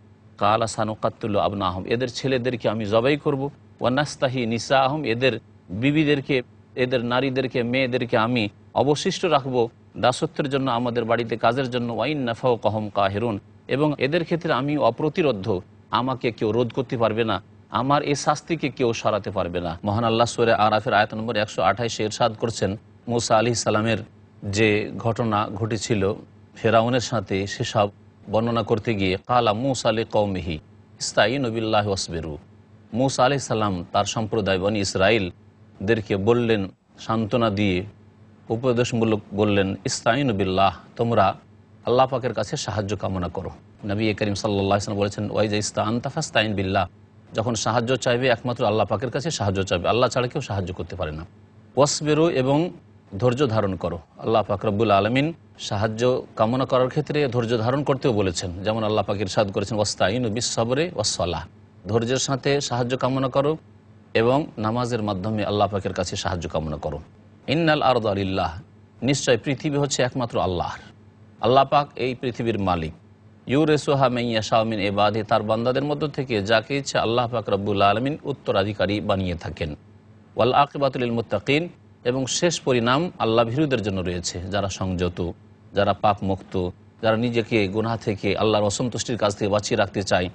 ক্বালা সানুকাত্তিলু আবনাআহুম, এদের ছেলেদেরকে আমি জবাই করব। ওয়া নাস্তাহি নিসাআহুম, এদের বিবিদেরকে, এদের নারীদেরকে, মেয়েদেরকে আমি অবশিষ্ট রাখবো দাসত্বের জন্য, আমাদের বাড়িতে কাজের জন্য। ওয়া ইন্না ফাওকাহুম কাহিরুন, এবং এদের ক্ষেত্রে আমি অপ্রতিরোধ্য, আমাকে কেউ রোধ করতে পারবে না, আমার এই শাস্তিকে কেউ সরাতে পারবে না। মহান আল্লাহ সূরা আরাফের আয়াত নম্বর 128 ইরশাদ করছেন, মূসা আলাইহিস সালামের যে ঘটনা ঘটেছিল ফিরআউনের সাথে, সেসব বর্ণনা করতে গিয়ে ক্বালা মূসা লিকওমিহি ইসতাঈনু বিল্লাহি ওয়াসবিরু, মূসা আলাইহিস সালাম তার সম্প্রদায় বনী ইসরাইলদেরকে বললেন, সান্ত্বনা দিয়ে উপদেশমূলক বললেন, ইসতাঈনু বিল্লাহ, তোমরা আল্লাহ পাকের কাছে সাহায্য কামনা করো। নবী করিম সাল্লাল্লাহু আলাইহি ওয়াসাল্লাম বলেছেন, ওয়াইজা ইসতাআনতা ফাস্তাঈন বিল্লাহ, যখন সাহায্য চাইবে একমাত্র আল্লাহ পাকের কাছে সাহায্য চাইবে, আল্লাহ ছাড়া কেউ সাহায্য করতে পারে না। ওয়াসবিরু, এবং ধৈর্য ধারণ করো। আল্লাহ পাক রব্বুল আলামিন সাহায্য কামনা করার ক্ষেত্রে ধৈর্য ধারণ করতেও বলেছেন, যেমন আল্লাহ পাক ইরশাদ করেছেন, ওয়াস্তাঈনু বিস-সাবরি ওয়াস-সালাহ, ধৈর্যের সাথে সাহায্য কামনা করো এবং নামাজের মাধ্যমে আল্লাহ পাকের কাছে সাহায্য কামনা করো। ইন্নাল আরদা লিল্লাহ, নিশ্চয় পৃথিবী হচ্ছে একমাত্র আল্লাহর, আল্লাহ পাক এই পৃথিবীর মালিক। ইউরিসুহা মান ইয়াশাউ মিন ইবাদিহি, তার বান্দাদের মধ্য থেকে যাকে ইচ্ছে আল্লাহ পাক রব্বুল আলামিন উত্তরাধিকারী বানিয়ে থাকেন। ওয়াল আকিবাতু লিল মুত্তাকিন, এবং শেষ পরিণাম আল্লাহ ভীরুদের জন্য রয়েছে, যারা সংযত, যারা পাপ মুক্ত, যারা নিজেকে গুনাহ থেকে আল্লাহর অসন্তুষ্টির কাছ থেকে বাঁচিয়ে রাখতে চায়,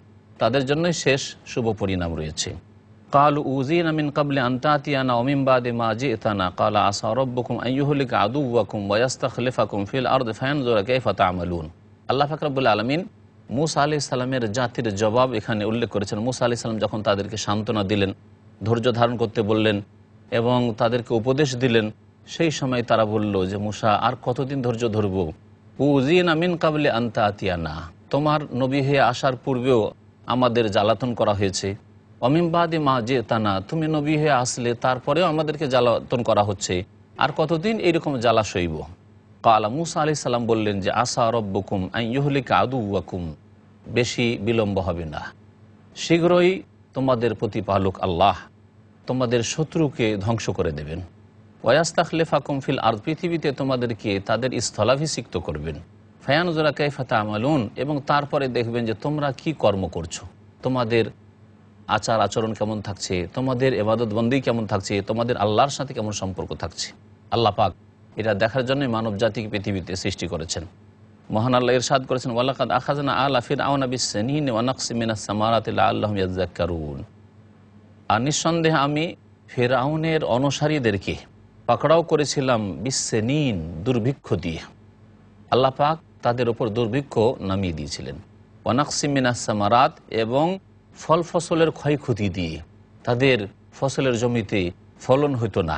তাদের জন্যই শেষ শুভ পরিণাম রয়েছে। ক্বালু উযিনা মিন ক্বাবলি আন তা'তিয়ানা ওয়া মিন বা'দি মা জি'তানা ক্বালা আসা রাব্বুকুম আন ইউহলিকা আদুওয়াকুম ওয়া ইস্তাখলিফাকুম ফিল আরদি ফায়ানজুরা কাইফা তা'মালুন। আল্লাহ পাক রব্বুল আলামিন মূসা আলাইহিস সালামের জাতির জবাব এখানে উল্লেখ করেছেন। মূসা আলাইহিস সালাম যখন তাদেরকে সান্ত্বনা দিলেন, ধৈর্য ধারণ করতে বললেন এবং তাদেরকে উপদেশ দিলেন, সেই সময় তারা বলল যে মূসা, আর কতদিন ধৈর্য ধরব? উযিনা মিন ক্বাবলি আন তা'তিয়ানা, তোমার নবী হয়ে আসার পূর্বেও আমাদের জ্বালাতন করা হয়েছে। ওয়া মিন বা'দি মা জি'তানা, তুমি নবী হয়ে আসলে তারপরেও আমাদেরকে জ্বালাতন করা হচ্ছে, আর কতদিন এইরকম জ্বালা সইব? ক্বালা, মূসা আলাইহিস সালাম বললেন যে আসা রাব্বুকুম আন ইউহলিকা আদুওয়াকুম, বেশি বিলম্ব হবে না, শীঘ্রই তোমাদের প্রতিপালক আল্লাহ তোমাদের শত্রুকে ধ্বংস করে দেবেন। ওয়া ইস্তাখলিফাকুম ফিল আরদ, পৃথিবীতে তোমাদেরকে তাদের স্থলাভিষিক্ত করবেন। ফায়ানজুরা কাইফা তা'মালুন, এবং তারপরে দেখবেন যে তোমরা কি কর্ম করছো, তোমাদের আচার আচরণ কেমন থাকছে, তোমাদের ইবাদত বন্দেগী কেমন থাকছে, তোমাদের আল্লাহর সাথে কেমন সম্পর্ক থাকছে। আল্লাহ পাক এটা দেখার জন্যই মানব জাতিকে পৃথিবীতে সৃষ্টি করেছেন। মহান আল্লাহ ইরশাদ করেছেন, ওয়ালাকাদ আখাযনা আলা ফিরআউনা বিস-সিনিনি ওয়া নাকসিম মিনাস সামারাতি লাআল্লাহুম ইয়াযাক্কারুন। আর নিঃসন্দেহে আমি ফিরআউনের অনুসারীদেরকে পাকড়াও করেছিলাম বিস-সিনিন, দুর্ভিক্ষ দিয়ে। আল্লাহ পাক তাদের উপর দুর্ভিক্ষ নামিয়ে দিয়েছিলেন। ওয়া নাকসিম মিনাস সামারাত, এবং ফল ফসলের ক্ষয়ক্ষতি দিয়ে। তাদের ফসলের জমিতে ফলন হতো না,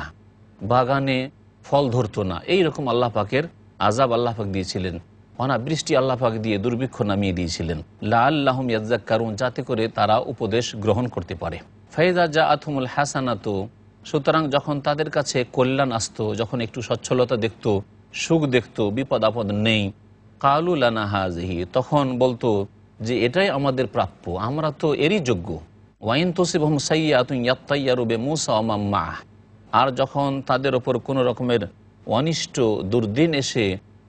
বাগানে ফল ধরতো না, এইরকম আল্লাহ পাকের আযাব আল্লাহ পাক দিয়েছিলেন। অনাবৃষ্টি আল্লাহ পাক দিয়ে দুর্ভিক্ষ নামিয়ে দিয়েছিলেন। লাআল্লাহুম ইয়াযাক্কারুন, যাতে করে তারা উপদেশ গ্রহণ করতে পারে। ফাইযা জাআতহুমুল হাসানাতু, সুতরাং যখন তাদের কাছে কল্যাণ আসতো, যখন একটু সচ্ছলতা দেখত, সুখ দেখত, বিপদ আপদ নেই, কালু লানা হাযিহি, তখন বলতো যে এটাই আমাদের প্রাপ্য, আমরা তো এরই যোগ্য। ওয়াইন তুসিবহুম সাইয়্যাতুন ইয়াত্তায়্যারু বিমূসা ওয়া মান মা'আহ, আর যখন তাদের ওপর কোনো রকমের অনিষ্ট দুর্দিন এসে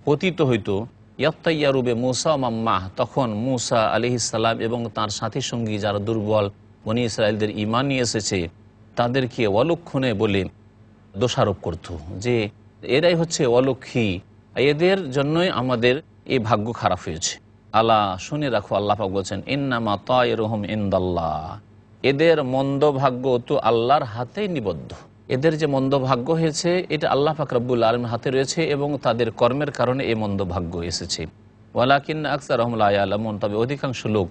পতিত হইতো, ইয়াত্তায়্যারু বিমূসা ওয়া মান মা'আহ, তখন মূসা আলাইহিস সালাম এবং তার সাথী সঙ্গী যারা দুর্বল বনী ইসরায়েলদের ঈমান নিয়ে এসেছে তাদেরকে অলক্ষণে বলে দোষারোপ করত যে এরাই হচ্ছে অলক্ষী, এদের জন্যই আমাদের এই ভাগ্য খারাপ হয়েছে। আলা, শুনে রাখো, আল্লাহ পাক বলছেন, ইন্নামা তায়রুহুম ইনদাল্লাহ, এদের মন্দ ভাগ্য তো আল্লাহর হাতেই নিবদ্ধ। এদের যে মন্দ ভাগ্য হয়েছে এটা আল্লাহ পাক রব্বুল আলামিনের হাতে রয়েছে, এবং তাদের কর্মের কারণে এই মন্দ ভাগ্য এসেছে। ওয়ালাকিন্না আকসারহুম লা ইয়ালামুন, তবে অধিকাংশ লোক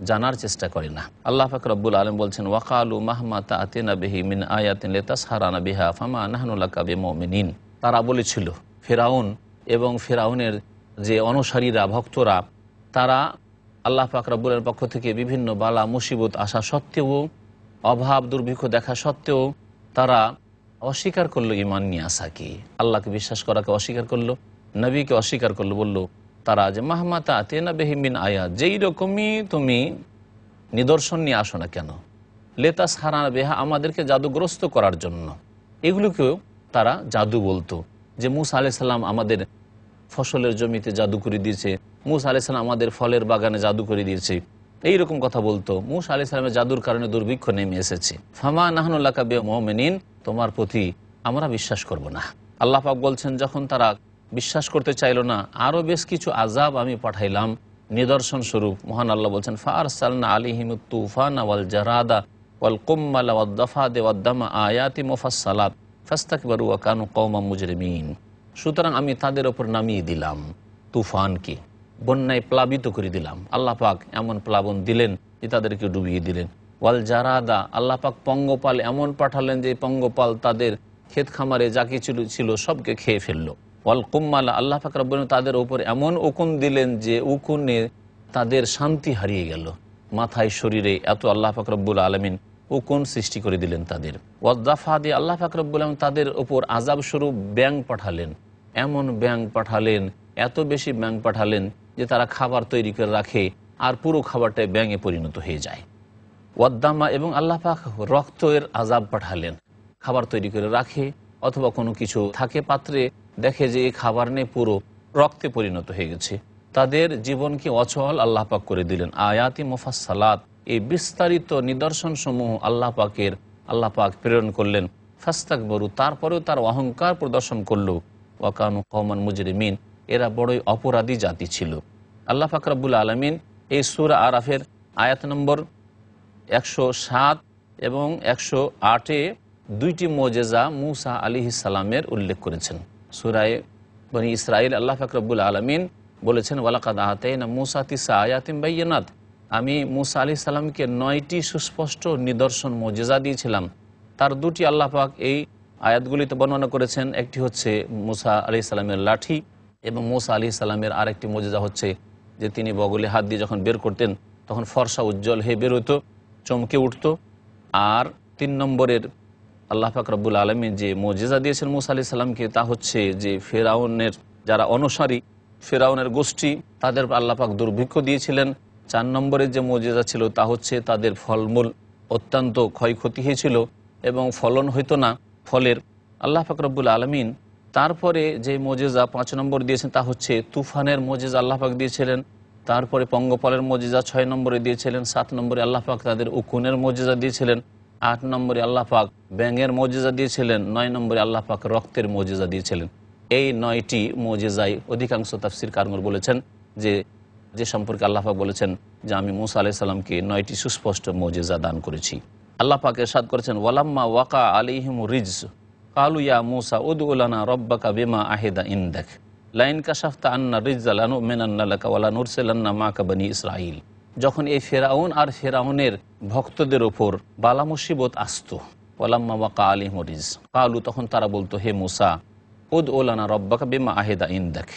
জানার চেষ্টা করে না। আল্লাহ পাক রব্বুল আলামিন বলছেন, ওয়াকালু মাহমা তা'তিনা বিহি মিন আয়াতিন লিতাসহারানা বিহা ফামা নাহনু লাকা বিমুমিনিন। তারা বলেছিল, ফিরআউন এবং ফিরআউনের যে অনুসারীরা, ভক্তরা, তারা আল্লাহ পাক রব্বুল আলামিনের পক্ষ থেকে বিভিন্ন বালা মুসিবত আসা সত্ত্বেও, অভাব দুর্ভিক্ষ দেখা সত্ত্বেও তারা অস্বীকার করলো ঈমান নিয়ে আসাকে, আল্লাহকে বিশ্বাস করাকে অস্বীকার করলো, নবীকে অস্বীকার করলো। বলল তারা যে মাহমা তা'তিনা বিহি মিন আয়াত, যেই রকমই তুমি নিদর্শন নিয়ে আসো না কেন, লিতাসহারানা বিহা, আমাদেরকে জাদুগ্রস্ত করার জন্য। এগুলোকেও তারা জাদু বলতো, যে মূসা আলাইহিস সালাম আমাদের ফসলের জমিতে জাদু করে দিয়েছে, মূসা আলাইহিস সালাম আমাদের ফলের বাগানে জাদু করে দিয়েছে, এইরকম কথা বলতো। মূসা আলাইহিস সালামের জাদুর কারণে দুর্ভিক্ষ নেমে এসেছে। ফামা নাহনু লাকা বিমুমিনিন, তোমার প্রতি আমরা বিশ্বাস করব না। আল্লাহ পাক বলছেন, যখন তারা বিশ্বাস করতে চাইল না, আরও বেশ কিছু আযাব আমি পাঠাইলাম নিদর্শন স্বরূপ। মহান আল্লাহ বলছেন, ফাআরসালনা আলাইহিমুত তুফানা ওয়াল জারাদা ওয়াল কুম্মালা ওয়াদ দাফাদা ওয়াদ দামা আয়াতি মুফাসসালাত ফাস্তাকবারু ওয়া কানু কওমান মুজরিমিন। সুতরাং আমি তাদের ওপর নামিয়ে দিলাম তুফানকে, বন্যায় প্লাবিত করে দিলাম। আল্লাহ পাক এমন প্লাবন দিলেন যে তাদেরকে ডুবিয়ে দিলেন। ওয়াল জারাদা, আল্লাহ পাক পঙ্গপাল এমন পাঠালেন যে পঙ্গপাল তাদের ক্ষেত খামারে যা কিছু ছিল সবকে খেয়ে ফেললো। ওয়াল কুম্মালা, আল্লাহ পাক রব্বুল আলামিন তাদের উপর এমন উকুন দিলেন যে উকুনে তাদের শান্তি হারিয়ে গেল, মাথায় শরীরে এত আল্লাহ পাক রব্বুল আলামিন উকুন সৃষ্টি করে দিলেন তাদের। ওয়াদ্দাফা দিয়ে আল্লাহ পাক রব্বুল আলামিন তাদের উপর আযাব স্বরূপ ব্যাঙ পাঠালেন, এমন ব্যাঙ পাঠালেন, এত বেশি ব্যাঙ পাঠালেন যে তারা খাবার তৈরি করে রাখে আর পুরো খাবারটাই ব্যাঙে পরিণত হয়ে যায়। ওয়াদ্দামা, এবং আল্লাহ পাক রক্তের আযাব পাঠালেন, খাবার তৈরি করে রাখে অথবা কোনো কিছু থাকে পাত্রে, দেখে যে এই খাবার নেই, পুরো রক্তে পরিণত হয়ে গেছে। তাদের জীবনকে অচল আল্লাহ পাক করে দিলেন। আয়াতি মুফাসসালাত, এই বিস্তারিত নিদর্শন সমূহ আল্লাহ পাক প্রেরণ করলেন। ফাস্তাকবারু, তারপরেও তার অহংকার প্রদর্শন করলো। ওয়া কানু কওমান মুজরিমিন, এরা বড়ই অপরাধী জাতি ছিল। আল্লাহ পাক রব্বুল আলামিন এই সূরা আরাফের আয়াত নম্বর 107 এবং 108-এ দুইটি মুজিজা মূসা আলাইহিস সালামের উল্লেখ করেছেন। সূরা বনী ইসরাইল আল্লাহ পাক রব্বুল আলামিন বলেছেন, ওয়ালাকাদ আতাইনা মূসা তিসআ আয়াতিন বাইয়িনাত, আমি মূসা আলাইহিস সালামকে 9টি সুস্পষ্ট নিদর্শন মুজিজা দিয়েছিলাম। তার দুটি আল্লাহ পাক এই আয়াতগুলিতে বর্ণনা করেছেন। একটি হচ্ছে মূসা আলাইহিস সালামের লাঠি, এবং মূসা আলাইহিস সালামের আরেকটি মুজিজা হচ্ছে যে তিনি বগলে হাত দিয়ে যখন বের করতেন তখন ফর্সা উজ্জ্বল হয়ে বের হতো, চমকে উঠত। আর 3 নম্বরের আল্লাহ পাক রব্বুল আলামিন যে মুজিজা দিয়েছেন মূসা আলাইহিস সালামকে, তা হচ্ছে যে ফিরআউনের যারা অনুসারী, ফিরআউনের গোষ্ঠী, তাদের আল্লাহ পাক দুর্ভিক্ষ দিয়েছিলেন। 4 নম্বরের যে মুজিজা ছিল তা হচ্ছে তাদের ফলমূল অত্যন্ত ক্ষয়ক্ষতি হয়েছিল এবং ফলন হইতো না ফলের। আল্লাহ পাক রব্বুল আলামিন তারপরে যে মুজিজা 5 নম্বর দিয়েছেন তা হচ্ছে তুফানের মুজিজা আল্লাহ পাক দিয়েছিলেন। তারপরে পঙ্গপালের মুজিজা 6 নম্বরে দিয়েছিলেন। 7 নম্বরে আল্লাহ পাক তাদের উকুনের মুজিজা দিয়েছিলেন। 8 নম্বরে আল্লাহ পাক ব্যাঙের মুজিজা দিয়েছিলেন। 9 নম্বরে আল্লাহ পাক রক্তের মুজিজা দিয়েছিলেন। এই 9টি মুজিজায় অধিকাংশ তাফসীর কারণ বলেছেন যে সম্পর্কে আল্লাহ পাক বলেছেন যে আমি মূসা আলাইহিস সালামকে 9টি সুস্পষ্ট মুজিজা দান করেছি। আল্লাহ পাক ইরশাদ করেছেন ওয়ালাম্মা ওয়াকা আলাইহিমুর রিজস ক্বালু ইয়া মূসা উদউ লানা রাব্বাকা বিমা আহিদা ইনদাক লাইন কাশাফতা আন্না রিজজা লানুমিনান্না লাকা ওয়া লানুরসিলান্না মাকা বনি ইসরাঈল। যখন এই ফেরাউন আর ফেরাউনের ভক্তদের ওপর বালা মুসিবত আসতো, ওয়ালাম্মা ওয়াকা আলাইহিমুর রিজস ক্বালু, তখন তারা বলতো হে মূসা উদউ লানা রাব্বাকা বিমা আহিদা ইনদাক,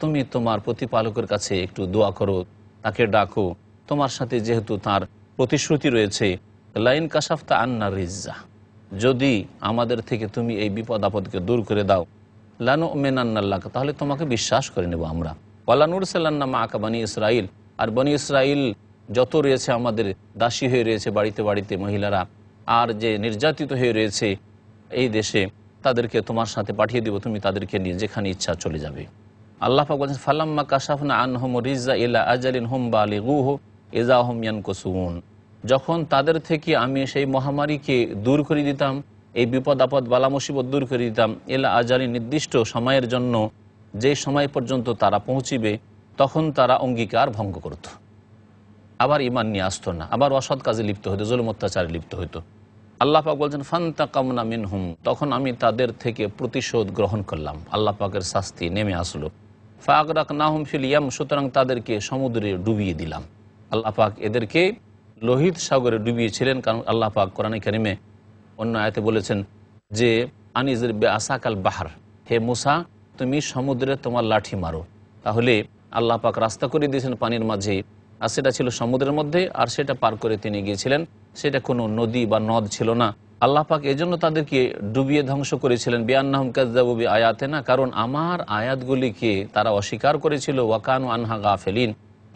তুমি তোমার প্রতিপালকের কাছে একটু দোয়া করো, তাকে ডাকো, তোমার সাথে যেহেতু তার প্রতিশ্রুতি রয়েছে। লাইন কাশাফতা আন্না রিজজা, যদি আমাদের থেকে তুমি এই বিপদ আপদকে দূর করে দাও, লানুমিনান্নাল্লাকা, তাহলে তোমাকে বিশ্বাস করে নেব আমরা, ওয়ালা নুরসিলান্না মাআকা বনি ইসরাঈল, আর বনি ইসরাঈল যত রয়েছে আমাদের দাসী হয়ে রয়েছে বাড়িতে বাড়িতে মহিলারা, আর যে নির্যাতিত হয়ে রয়েছে এই দেশে, তাদেরকে তোমার সাথে পাঠিয়ে দেব, তুমি তাদেরকে নিয়ে যেখানে ইচ্ছা চলে যাবে। আল্লাহ পাক বলেন ফালাম্মা কাশাফনা আনহুম রিজজা ইলা আজালিন হুম বালিগুহু ইযা হুম ইয়ানকুসুন, যখন তাদের থেকে আমি সেই মহামারীকে দূর করে দিতাম, এই বিপদ আপদ বালা মুসিবত দূর করে দিতাম, ইলা আজালিন নির্দিষ্ট সময়ের জন্য, যে সময় পর্যন্ত তারা পৌঁছিবে, তখন তারা অঙ্গীকার ভঙ্গ করত, আবার ঈমান নিয়ে আসতো না, আবার অসৎ কাজে লিপ্ত হতো, জুলুম অত্যাচারে লিপ্ত হতো। আল্লাহ পাক বলছেন ফান্তাকামনা মিনহুম, তখন আমি তাদের থেকে প্রতিশোধ গ্রহণ করলাম, আল্লাহ পাকের শাস্তি নেমে আসলো। ফাগরাকনাহুম ফিল ইয়াম, সুতরাং তাদেরকে সমুদ্রে ডুবিয়ে দিলাম। আল্লাহ পাক এদেরকে লোহিত সাগরে ডুবিয়েছিলেন, কারণ আল্লাহ পাক কোরআনে কারিমে অন্য আয়াতে বলেছেন যে আনিজির বে আসাকাল বাহার, হে মুসা তুমি সমুদ্রে তোমার লাঠি মারো। তাহলে আল্লাহ পাক রাস্তা করে দিয়েছেন পানির মাঝে, আর সেটা ছিল সমুদ্রের মধ্যে, আর সেটা পার করে তিনি গিয়েছিলেন, সেটা কোনো নদী বা নদ ছিল না। আল্লাহ পাক এজন্য তাদেরকে ডুবিয়ে ধ্বংস করেছিলেন বিআন্নাহুম কাযযাবু বিআয়াতিনা, কারণ আমার আয়াতগুলিকে তারা অস্বীকার করেছিল, ওয়াকানু আনহা গাফিলিন,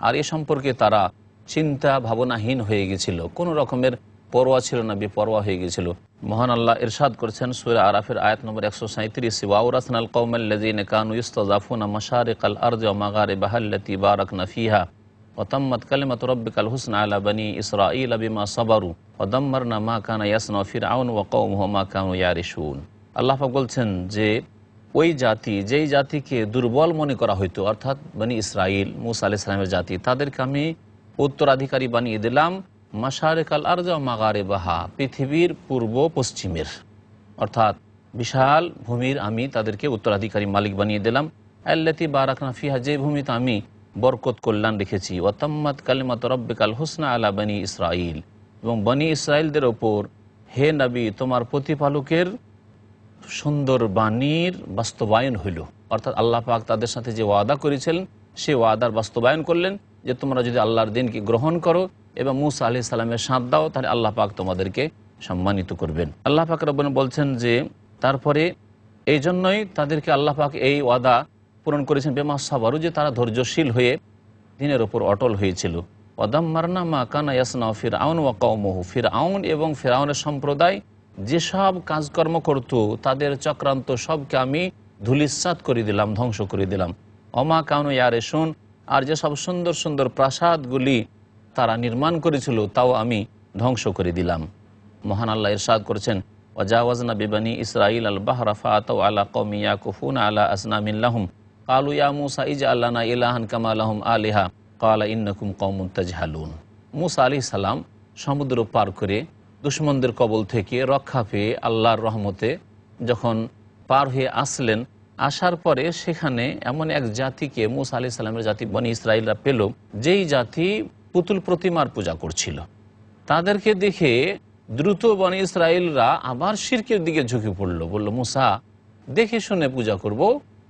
আর এ সম্পর্কে তারা চিন্তা ভাবনাহীন হয়ে গেছিল, কোনো রকমের পরোয়া ছিল না, বেপরোয়া হয়ে গেছিল। মহান আল্লাহ ইরশাদ করেছেন সূরা আরাফের আয়াত নম্বর 137, ওয়াওরাসনাল কওমাল্লাযীনা কানু ইস্তাযাফুনা মাশারিকাল আরদি ওয়া মাগারিবাহা আল্লাতী বারাকনা ফিহা ওয়া তাম্মাত কালিমাতু রাব্বিকাল হুসনা আলা বনি ইসরাঈলা বিমা সাবারু ওয়া দাম্মারনা মা কানা ইয়াসনাউ ফিরআউন ওয়া কওমুহু মা কানু ইয়ারিশুন। আল্লাহ পাক বলছেন যে ওই জাতি, যেই জাতিকে দুর্বল মনে করা হইতো, অর্থাৎ বনি ইসরাঈল মূসা আলাইহিস সালামের জাতি, তাদেরকে আমি উত্তরাধিকারী বানিয়ে দিলাম মাশারিকাল আরদি ওয়া মাগারিবাহা, পৃথিবীর পূর্ব পশ্চিমের, অর্থাৎ বিশাল ভূমির আমি তাদেরকে উত্তরাধিকারী মালিক বানিয়ে দিলাম। আল্লাতী বারাকনা ফিহা, যে ভূমিতে আমি বরকত কল্যাণ রেখেছি। ওয়া তাম্মাত কালিমাতু রাব্বিকাল হুসনা আলা বনি ইসরাঈল, এবং বনি ইসরাঈলদের ওপর হে নবী তোমার প্রতিপালকের সুন্দর বাণীর বাস্তবায়ন হইল, অর্থাৎ আল্লাহ পাক তাদের সাথে যে ওয়াদা করেছিলেন সে ওয়াদার বাস্তবায়ন করলেন, যে তোমরা যদি আল্লাহর দিনকে গ্রহণ করো এবং মূসা আলাইহিস সালামের সাথ দাও, তাহলে আল্লাহ পাক তোমাদেরকে সম্মানিত করবেন। আল্লাহ পাক রব্বুল বলছেন যে তারপরে এই জন্যই তাদেরকে আল্লাহ পাক এই ওয়াদা পূরণ করেছেন বেমা সাবারু, যে তারা ধৈর্যশীল হয়ে দিনের ওপর অটল হয়েছিল। ওয়াদাম্মারনা মা কানা ইয়াসনাউ ফিরআউন ওয়া কওমুহু, ফিরআউন এবং ফিরআউনের সম্প্রদায় যেসব কাজকর্ম করত, তাদের চক্রান্ত সবকে আমি ধূলিসাৎ করে দিলাম, ধ্বংস করে দিলাম। ওমা কানু ইয়ারিশুন, আর যেসব সুন্দর সুন্দর প্রাসাদগুলি তারা নির্মাণ করেছিল তাও আমি ধ্বংস করে দিলাম। মহান আল্লাহ ইরশাদ করেছেন ওয়াজাওয়াজনা বিবানি ইসরাঈল আল বাহরা ফাতাউ আলা কওমি ইয়াকুফুনা আলা আসনামিন লাহুম ক্বালু ইয়া মূসা ইজআল লানা ইলাহান কামা লাহুম আলিহা ক্বালা ইন্নাকুম কওমুন তাজহালুন। মূসা আলাইহিস সালাম সমুদ্র পার করে দুশমনদের কবল থেকে রক্ষা পেয়ে আল্লাহর রহমতে যখন পার হয়ে আসলেন, আসার পরে সেখানে এমন এক জাতিকে মূসা আলাইহিস সালামের জাতি বনি ইসরাঈলরা পেল, যেই জাতি পুতুল প্রতিমার পূজা করছিল। তাদেরকে দেখে দ্রুত বনি ইসরাঈলরা আবার শিরকের দিকে ঝুঁকে পড়ল, বলল মূসা দেখে শুনে পূজা করব,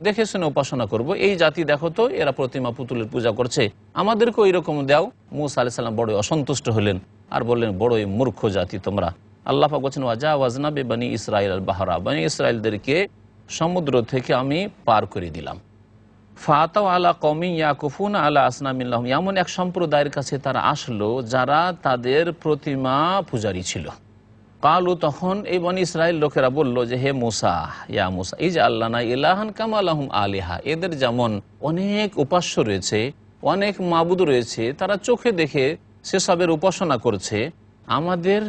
দেখে শুনে উপাসনা করব, এই জাতি দেখো তো এরা প্রতিমা পুতুলের পূজা করছে, আমাদেরকেও এরকম দাও। মূসা আলাইহিস সালাম বড়ই অসন্তুষ্ট হলেন আর বললেন বড়ই মূর্খ জাতি তোমরা। আল্লাহ পাক বলেছেন ওয়াজাওয়াজনা বিবানি ইসরাঈল আল বাহরা, বনি ইসরাঈলদেরকে সমুদ্র থেকে আমি পার করে দিলাম। ফাতাও আলা কওমি ইয়াকুফুনা আলা আসনামিন লাহুম, এমন এক সম্প্রদায়ের কাছে তারা আসলো যারা তাদের প্রতিমা পূজারী ছিল। কালু, তখন এই বনি ইসরাঈল লোকেরা বলল যে হে মূসা, ইয়া মূসা ইজআল লানা ইলাহান কামা লাহুম আলিহা, এদের যেমন অনেক উপাস্য রয়েছে, অনেক মাবুদ রয়েছে, তারা চোখে দেখে সেসবের উপাসনা করছে, আমাদের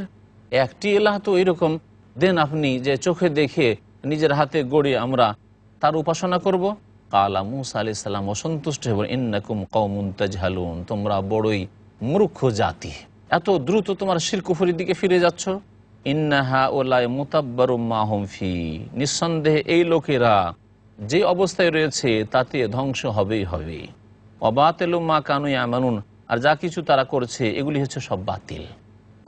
একটি ইলাহ তো এরকম দেন আপনি, যে চোখে দেখে নিজের হাতে গড়ে আমরা তার উপাসনা করব? কালা মুসা আলাইহিস সালাম অসন্তুষ্ট হয়ে বলেন, ইন্নাকুম কওমুন তাজহালুন, তোমরা বড়ই মূর্খ জাতি, এত দ্রুত তোমার শিরক কুফরির দিকে ফিরে যাচ্ছ। ইন্নাহা ওলাই মুতাব্বারুম মা হুম ফি, নিঃসন্দেহে এই লোকেরা যে অবস্থায় রয়েছে তাতে ধ্বংস হবেই হবে। অবাতিলুম মা কানু ইয়ামানুন, আর যা কিছু তারা করছে এগুলি হচ্ছে সব বাতিল।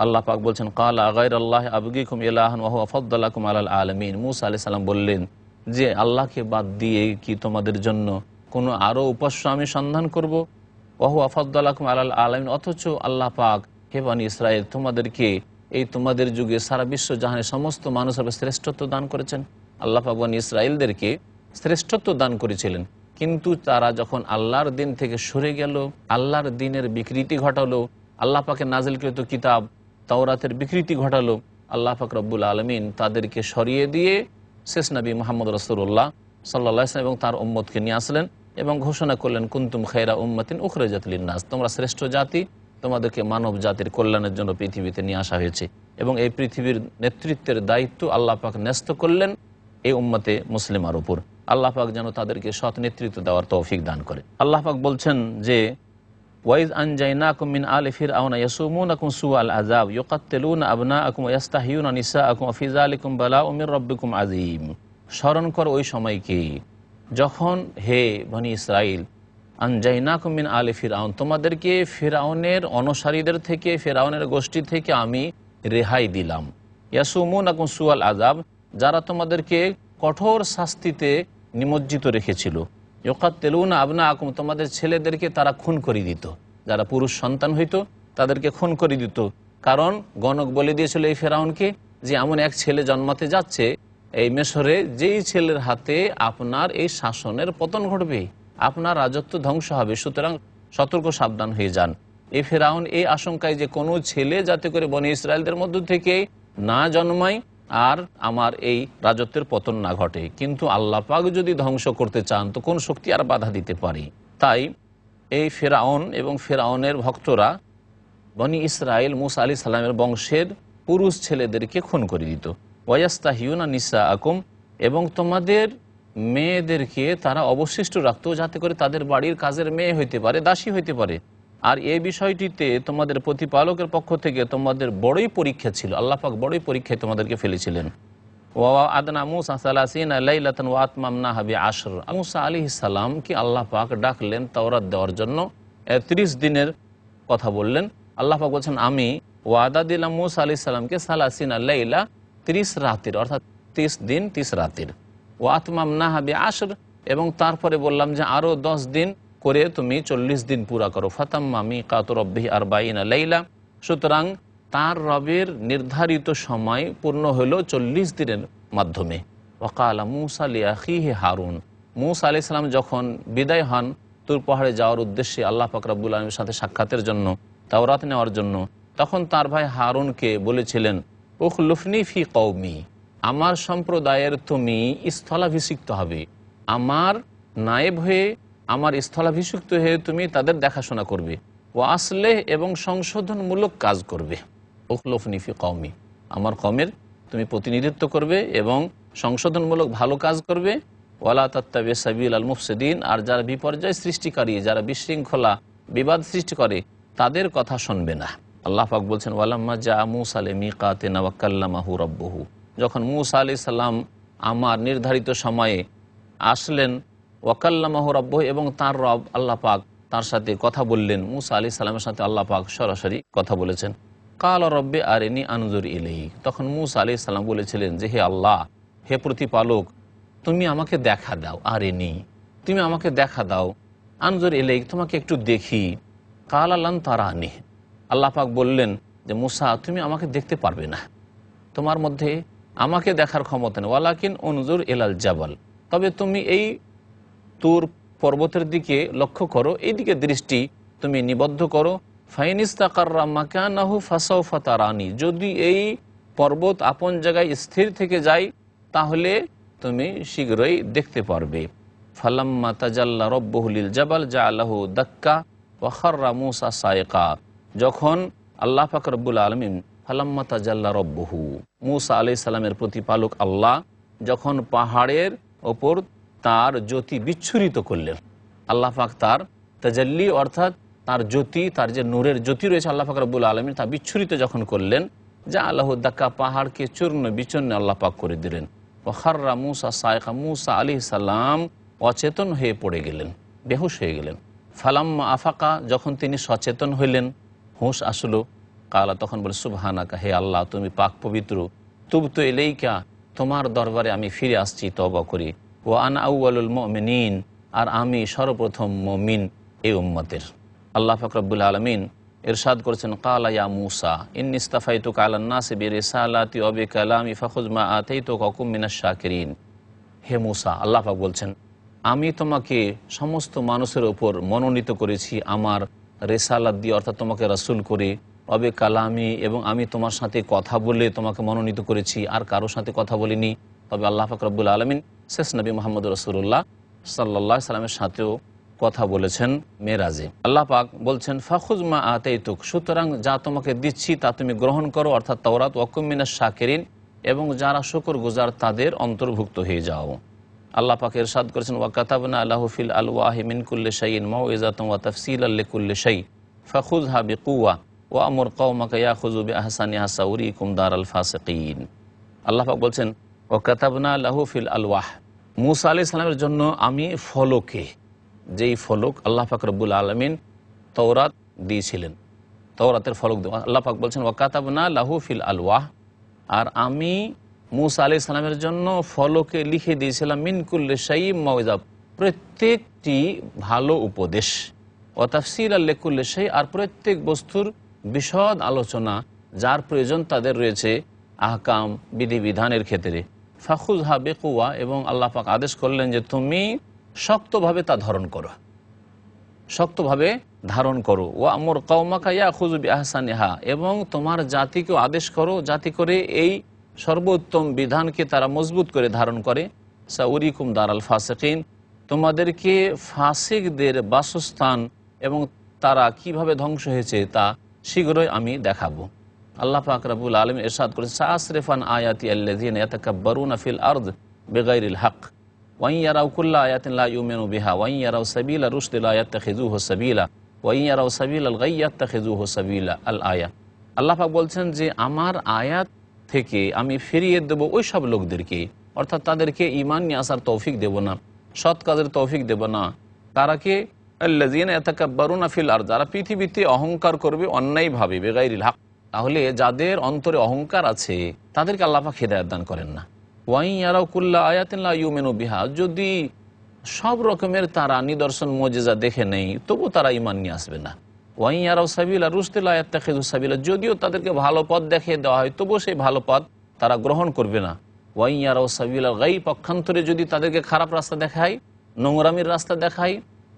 আল্লাহ পাক বলছেন, কালা গায়রাল্লাহি আবগীকুম ইলাহান ওয়া হুয়া ফাদ্দালাকুম আলাল আলামিন। মূসা আলাইহিস সালাম বললেন যে আল্লাহকে বাদ দিয়ে কি তোমাদের জন্য কোনো আরও উপাস্য আমি সন্ধান করব? ওয়া হুয়া ফাদ্দালাকুম আলাল আলামিন, অথচ আল্লাহ পাক হে বনী ইসরাইল তোমাদেরকে এই তোমাদের যুগে সারা বিশ্ব জাহানের সমস্ত মানুষের শ্রেষ্ঠত্ব দান করেছেন। আল্লাহ পাক বনী ইসরাইলদেরকে শ্রেষ্ঠত্ব দান করেছিলেন, কিন্তু তারা যখন আল্লাহর দিন থেকে সরে গেল, আল্লাহর দিনের বিকৃতি ঘটালো, আল্লাহ পাকের নাজিলকৃত কিতাব তাওরাতের বিকৃতি ঘটালো, আল্লাহ পাক রব্বুল আলমিন তাদেরকে সরিয়ে দিয়ে শেষ নবী মুহাম্মদ রাসূলুল্লাহ সাল্লাল্লাহু আলাইহি ওয়াসাল্লাম এবং তার উম্মতকে নিয়ে আসলেন এবং ঘোষণা করলেন, কুনতুম খায়রা উম্মাতিন উখরিজাত লিন-নাস, তোমরা শ্রেষ্ঠ জাতি, তোমাদেরকে মানব জাতির কল্যাণের জন্য পৃথিবীতে নিয়ে আসা হয়েছে। এবং এই পৃথিবীর নেতৃত্বের দায়িত্ব আল্লাহ পাক ন্যস্ত করলেন এই উম্মতে মুসলিমার উপর। আল্লাহ পাক যেন তাদেরকে সৎ নেতৃত্ব দেওয়ার তৌফিক দান করে। আল্লাহ পাক বলছেন যে ওয়াইজ আনজাইনাকুম মিন আলি ফিরআউনা ইয়াসুমুনাকুম সুআল আযাব ইউকাত্তিলুনা আবনাআকুম ওয়া ইস্তাহইয়ুনা নিসাআকুম ওয়া ফি যালিকুম বালাউম মির রাব্বিকুম আযীম। স্মরণ কর ওই সময়কে যখন হে বনী ইসরাইল আনজাইনাকুম মিন আলি ফিরআউন, তোমাদেরকে ফিরআউনের অনুসারীদের থেকে, ফিরআউনের গোষ্ঠী থেকে আমি রেহাই দিলাম। ইয়াসুমুনাকুম সুআল আযাব, যারা তোমাদেরকে কঠোর শাস্তিতে নিমজ্জিত রেখেছিল। ইউকাত্তিলুনা আবনাআকুম, তোমাদের ছেলেদেরকে তারা খুন করে দিত, যারা পুরুষ সন্তান হইতো তাদেরকে খুন করে দিত। কারণ গণক বলে দিয়েছিল এই ফেরাউনকে যে এমন এক ছেলে জন্মাতে যাচ্ছে এই মিশরে, যেই ছেলের হাতে আপনার এই শাসনের পতন ঘটবে, আপনার রাজত্ব ধ্বংস হবে, সুতরাং সতর্ক সাবধান হয়ে যান। এই ফেরাউন এই আশঙ্কায় যে কোনো ছেলে যাতে করে বনী ইসরায়েলদের মধ্য থেকে না জন্মায় আর আমার এই রাজত্বের পতন না ঘটে। কিন্তু আল্লাহ পাক যদি ধ্বংস করতে চান তো কোন শক্তি আর বাধা দিতে পারে? তাই এই ফেরাউন এবং ফেরাউনের ভক্তরা বনী ইসরায়েল মুসা আলাইহিস সালামের বংশের পুরুষ ছেলেদেরকে খুন করে দিত। ওয়াস্তাহিউনা নিসাআকুম, এবং তোমাদের মেয়েদেরকে তারা অবশিষ্ট রাখতো যাতে করে তাদের বাড়ির কাজের মেয়ে হইতে পারে, দাসী হইতে পারে। আর এই বিষয়টিতে তোমাদের প্রতিপালকের পক্ষ থেকে তোমাদের বড়ই পরীক্ষা ছিল, আল্লাহ পাক বড়ই পরীক্ষায় তোমাদেরকে ফেলেছিলেন। ওয়া আদনা মুসা সালাসিনা লাইলাতান ওয়া আতমামনাহা বিআশর, মুসা আলাইহিস সালামকে আল্লাহ পাক ডাকলেন তাওরাত দেওয়ার জন্য, 30 দিনের কথা বললেন। আল্লাহ পাক বলছেন আমি ওয়াদা দিলাম মুসা আলাইহিস সালামকে সালাসিনা লাইলা, 30 রাতের, অর্থাৎ 30 দিন 30 রাতের। ওয়া আতমামনাহা বিআশর, এবং তারপরে বললাম যে আরও 10 দিন করে তুমি 40 দিন পুরা করো। ফাতাম্মা মিকাতু রাব্বিহি 40 লাইলা, সুতরাং তার রবের নির্ধারিত সময় পূর্ণ হলো 40 দিনের মাধ্যমে। ওয়াকালা মুসা লিআখিহি হারুন, মুসা আলাইহিস সালাম যখন বিদায় হন তুর পাহাড়ে যাওয়ার উদ্দেশ্যে আল্লাহ পাক রব্বুল আলামিনের সাথে সাক্ষাতের জন্য, তাওরাত নেওয়ার জন্য, তখন তার ভাই হারুনকে বলেছিলেন উখলুফনি ফি কওমি, আমার সম্প্রদায়ের তুমি স্থলাভিষিক্ত হবে, আমার নায়েব হয়ে, আমার স্থলাভিষিক্ত হয়ে তুমি তাদের দেখাশোনা করবে। ও আসলেহ, এবং সংশোধনমূলক কাজ করবে। উখলুফনি ফি কওমি, আমার কওমের তুমি প্রতিনিধিত্ব করবে এবং সংশোধনমূলক ভালো কাজ করবে। ওয়ালা তাত্তাবি সাবিল আল মুফসিদিন, আর যারা বিপর্যয় সৃষ্টিকারী, যারা বিশৃঙ্খলা বিবাদ সৃষ্টি করে তাদের কথা শুনবে না। আল্লাহ পাক বলছেন ওয়ালাম্মা জা মুসা লিমিকাতিনা ওয়া কাল্লামাহু রাব্বুহু, যখন মুসা আলাইহিস সালাম আমার নির্ধারিত সময়ে আসলেন, ওয়াকাল্লামাহু রাব্বুহু, এবং তার রব আল্লাহ পাক তার সাথে কথা বললেন। মুসা আলাইহিস সালামের সাথে আল্লাহ পাক সরাসরি কথা বলেছেন। কালা রব্বি আরিনি আনজুর ইলাইক, তখন মুসা আলাইহিস সালাম বলেছিলেন যে হে আল্লাহ, হে প্রতিপালক, তুমি আমাকে দেখা দাও, আরিনি, তুমি আমাকে দেখা দাও, আনজুর ইলাইক, তোমাকে একটু দেখি। কালা লান তারানি, আল্লাহ পাক বললেন যে মুসা তুমি আমাকে দেখতে পারবে না, তোমার মধ্যে আমাকে দেখার ক্ষমতা নেই। ওয়ালাকিন উনজুর ইলাল জাবাল, তবে তুমি এই তুর পর্বতের দিকে লক্ষ্য করো, এই দিকে দৃষ্টি তুমি নিবদ্ধ করো। ফাইনিস্তাকাররা মাকানাহু ফাসাউফা তারানি, যদি এই পর্বত আপন জায়গায় স্থির থেকে যায় তাহলে তুমি শীঘ্রই দেখতে পারবে। ফালাম্মা তাজাল্লা রব্বুহু লিল জাবাল জাআলাহু দাক্কা ওয়া খাররা মুসা সাইকা, যখন আল্লাহ পাক রব্বুল আলামিন ফালাম্মা তাজাল্লা রব্বুহু, মুসা আলাইহিস সালামের প্রতিপালক আল্লাহ যখন পাহাড়ের ওপর তার জ্যোতি বিচ্ছুরিত করলেন। আল্লাহ পাক তার তাজাল্লি অর্থাৎ তার জ্যোতি, তার যে নূরের জ্যোতি রয়েছে আল্লাহ পাক রব্বুল আলামিন তা বিচ্ছুরিত যখন করলেন, যা আল্লাহ দাক্কা পাহাড়কে চূর্ণ বিচূর্ণ আল্লাহ পাক করে দিলেন। ওয়াখাররা মুসা সায়কা, মুসা আলাইহিস সালাম অচেতন হয়ে পড়ে গেলেন, বেহুশ হয়ে গেলেন। ফালাম্মা আফাকা, যখন তিনি সচেতন হইলেন, হুঁশ আসলো, কালা তখন বলে সুবহানাকা, হে আল্লাহ তুমি পাক পবিত্র, তুবতু ইলাইকা, তোমার দরবারে আমি ফিরে আসছি তওবা করি, ওয়া আনা আউয়ালুল মুমিনিন, আর আমি সর্বপ্রথম মুমিন এই উম্মতের। আল্লাহ পাক রব্বুল আলামিন ইরশাদ করেছেন, কালা ইয়া মুসা ইন্নী ইসতাফাইতুকা আলান নাসি বিরিসালাতি ওয়া বিকালামি ফাখুয মা আতাইতুকা ওয়া কুম মিনাশ শাকিরিন। হে মুসা, আল্লাহ পাক বলছেন, আমি তোমাকে সমস্ত মানুষের ওপর মনোনীত করেছি আমার রেসালাত দিয়ে, অর্থাৎ তোমাকে রাসূল করে, অবে কালামি, এবং আমি তোমার সাথে কথা বলে তোমাকে মনোনীত করেছি, আর কারোর সাথে কথা বলিনি। তবে আল্লাহ পাক রব্বুল আলামিন শেষ নবী মুহাম্মদ রাসূলুল্লাহ সাল্লাল্লাহু আলাইহি সাল্লামের সাথেও কথা বলেছেন মেরাজে। আল্লাহ পাক বলছেন, ফাখুয মা আতাইতুক, সুতরাং যা তোমাকে দিচ্ছি তা তুমি গ্রহণ করো, অর্থাৎ তাওরাত, ওয়া কুম মিনাশ শাকিরিন, এবং যারা শুকরগুজার তাদের অন্তর্ভুক্ত হয়ে যাও। আল্লাহ পাক ইরশাদ করেছেন, ওয়া কাতাবনা লাহু ফিল আলওয়াহি মিন কুল্লি শাইইন মাউইযাতান ওয়া তাফসীলান লিকুল্লি শাই ফাখুযহা বিকুওয়া ওয়া আমুর কওমাকা ইয়াখুযু বিআহসানিহা সাউরিকুম দারাল ফাসিকিন। আল্লাহ পাক বলছেন, ওয়া কাতাবনা লাহু ফিল আলওয়াহ, মূসা আলাইহিস সালামের জন্য আমি ফলকে, যেই ফলক আল্লাহ পাক রব্বুল আলামিন তাওরাত দিয়েছিলেন, তাওরাতের ফলক আল্লাহ পাক বলছেন, ওয়া কাতাবনা লাহু ফিল আলওয়াহ, আর আমি মূসা আলাইহিস সালামের জন্য ফলকে লিখে দিয়েছিলাম মিন কুল্লি শাইইন মাউইযা, প্রত্যেকটি ভালো উপদেশ, ওয়া তাফসীলান লিকুল্লি শাই, আর প্রত্যেক বস্তুর বিশদ আলোচনা যার প্রয়োজন তাদের রয়েছে আহকাম বিধিবিধানের ক্ষেত্রে। ফাখুযহা বিকুওয়া, এবং আল্লাহ পাক আদেশ করলেন যে তুমি শক্তভাবে তা ধারণ করো, শক্তভাবে ধারণ করো। ওয়া আমুর কওমাকা ইয়াখুযু বিআহসানিহা, এবং তোমার জাতিকেও আদেশ করো যাতে করে এই সর্বোত্তম বিধানকে তারা মজবুত করে ধারণ করে। সাউরিকুম দারাল ফাসিকিন, তোমাদেরকে ফাসিকদের বাসস্থান এবং তারা কিভাবে ধ্বংস হয়েছে তা শীঘ্রই আমি দেখাবো। আল্লাহ পাক রব্বুল আলামিন ইরশাদ করেছেন, সাআসরিফান আয়াতি আল্লাযীনা ইয়াতাকাব্বারুনা ফিল আরদ বিগাইরিল হক ওয়া ইন ইয়ারাউ কুল্লা আয়াতিন লা ইউমিনু বিহা ওয়া ইন ইয়ারাউ সাবিলা রুশদি লা ইয়াত্তাখিযুহু সাবিলা ওয়া ইন ইয়ারাউ সাবিলাল গায়য়্যি ইয়াত্তাখিযুহু সাবিলা আল আয়া। আল্লাহ পাক বলছেন যে আমার আয়াত থেকে আমি ফিরিয়ে দেব ওই সব লোকদেরকে, অর্থাৎ তাদেরকে ঈমান নিয়ে আসার তৌফিক দেব না, সৎ কাজের তৌফিক দেব না। তারাকে আল্লাযীনা ইয়াতাকাব্বারুনা ফিল আরদ, যারা পৃথিবীতে অহংকার করবে অন্যায়ভাবে, বেগাইরিল হক। তাহলে যাদের অন্তরে অহংকার আছে তাদেরকে আল্লাহ পাক হিদায়াত দান করেন না। ওয়া ইন ইয়ারাউ কুল্লা আয়াতিন লা ইউমিনু বিহা, যদি সব রকমের তারা নিদর্শন মুজিজা দেখে নেই তবু তারা ঈমান নিয়ে আসবে না। ওয়া ইন ইয়ারাউ সাবিলা রুশদি লা ইয়াত্তাখিযু সাবিলা, যদিও তাদেরকে ভালো পথ দেখিয়ে দেওয়া হয় তবুও সেই ভালো পথ তারা গ্রহণ করবে না। ওয়া ইন ইয়ারাউ সাবিলাল গায়য়্যি, পক্ষান্তরে যদি তাদেরকে খারাপ রাস্তা দেখায়, নোংরামির রাস্তা দেখায়,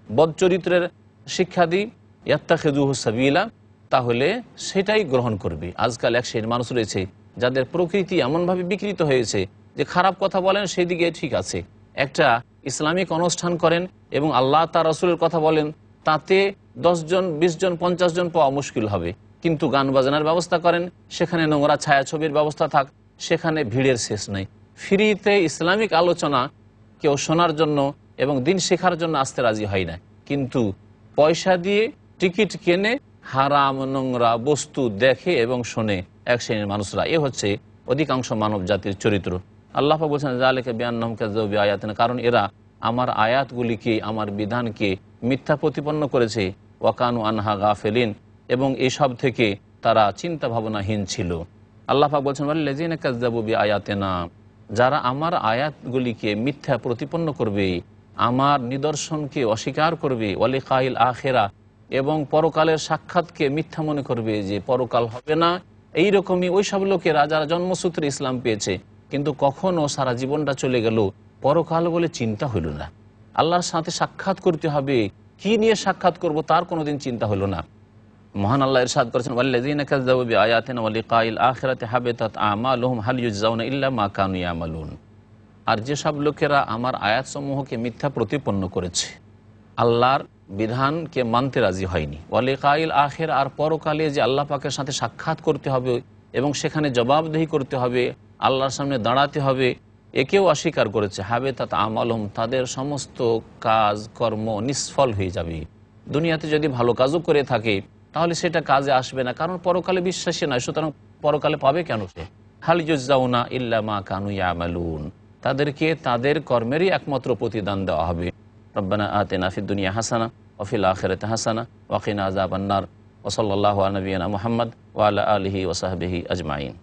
বদচরিত্রের শিক্ষা দিই, ইয়াত্তাখিযুহু সাবিলা, তাহলে সেটাই গ্রহণ করবে। আজকাল এক শ্রেণীর মানুষ রয়েছে যাদের প্রকৃতি এমনভাবে বিকৃত হয়েছে যে খারাপ কথা বলেন সেদিকে ঠিক আছে, একটা ইসলামিক অনুষ্ঠান করেন এবং আল্লাহ তার রাসূলের কথা বলেন, তাতে 10 জন 20 জন 50 জন পাওয়া মুশকিল হবে, কিন্তু গান বাজনার ব্যবস্থা করেন, সেখানে নোংরা ছায়াছবির ব্যবস্থা থাক, সেখানে ভিড়ের শেষ নেই। ফ্রিতে ইসলামিক আলোচনা কেউ শোনার জন্য এবং দিন শেখার জন্য আসতে রাজি হয় না, কিন্তু পয়সা দিয়ে টিকিট কেনে হারাম নোংরা বস্তু দেখে এবং শোনে এক শ্রেণীর মানুষরা। এ হচ্ছে অধিকাংশ মানব জাতির চরিত্র। আল্লাহ পাক বলছেন, যালিকা বিআন্নাহুম কাযযাবু বিআয়াতিনা, কারণ এরা আমার আয়াতগুলিকে, আমার বিধানকে মিথ্যা প্রতিপন্ন করেছে। ওয়া কানু আনহা গাফিলিন, এবং এসব থেকে তারা চিন্তা ভাবনাহীন ছিল। আল্লাহ পাক বলছেন, ওয়াল্লাযীনা কাযযাবু বিআয়াতিনা, যারা আমার আয়াতগুলিকে মিথ্যা প্রতিপন্ন করবে, আমার নিদর্শনকে অস্বীকার করবে, ওয়া লিকাইল আখিরা, এবং পরকালের সাক্ষাৎকে মিথ্যা মনে করবে যে পরকাল হবে না। এইরকমই ওই সব লোকেরা যারা জন্মসূত্রে ইসলাম পেয়েছে কিন্তু কখনো সারা জীবনটা চলে গেল, পরকাল বলে চিন্তা হইল না, আল্লাহর সাথে সাক্ষাৎ করতে হবে, কি নিয়ে সাক্ষাৎ করব তার কোনোদিন চিন্তা হইল না। মহান আল্লাহ ইরশাদ করেছেন, ওয়াল্লাযীনা কাযযাবু বিআয়াতিনা ওয়া লিকাইল আখিরাতি হাবিতাত আমালুহুম হাল ইউজজাউনা ইল্লা মা কানু ইয়ামালুন। আর যেসব লোকেরা আমার আয়াতসমূহকে মিথ্যা প্রতিপন্ন করেছে, আল্লাহর বিধানকে মানতে রাজি হয়নি, ওয়া লিকাইল আখির, আর পরকালে যে আল্লাহ পাকের সাথে সাক্ষাৎ করতে হবে এবং সেখানে জবাবদিহি করতে হবে, আল্লাহর সামনে দাঁড়াতে হবে, একেও অস্বীকার করেছে, হাবেতাত আমালহুম, তাদের সমস্ত কাজ কর্ম নিষ্ফল হয়ে যাবে। দুনিয়াতে যদি ভালো কাজও করে থাকে তাহলে সেটা কাজে আসবে না, কারণ পরকালে বিশ্বাসী নয়, সুতরাং পরকালে পাবে কেন সে? হাল ইউজাউনা ইল্লা মা কানু ইয়ামালুন, তাদেরকে তাদের কর্মেরই একমাত্র প্রতিদান দেওয়া হবে। রব্বানা আতিনা ফিদ দুনিয়া হাসানা ওয়া ফিল আখিরাতি হাসানা ওয়া কিনা আযাবান নার ওয়া সাল্লাল্লাহু আলা নবিয়িনা মুহাম্মদ ওয়া আলা আলিহি ওয়া সাহবিহি আজমাইন।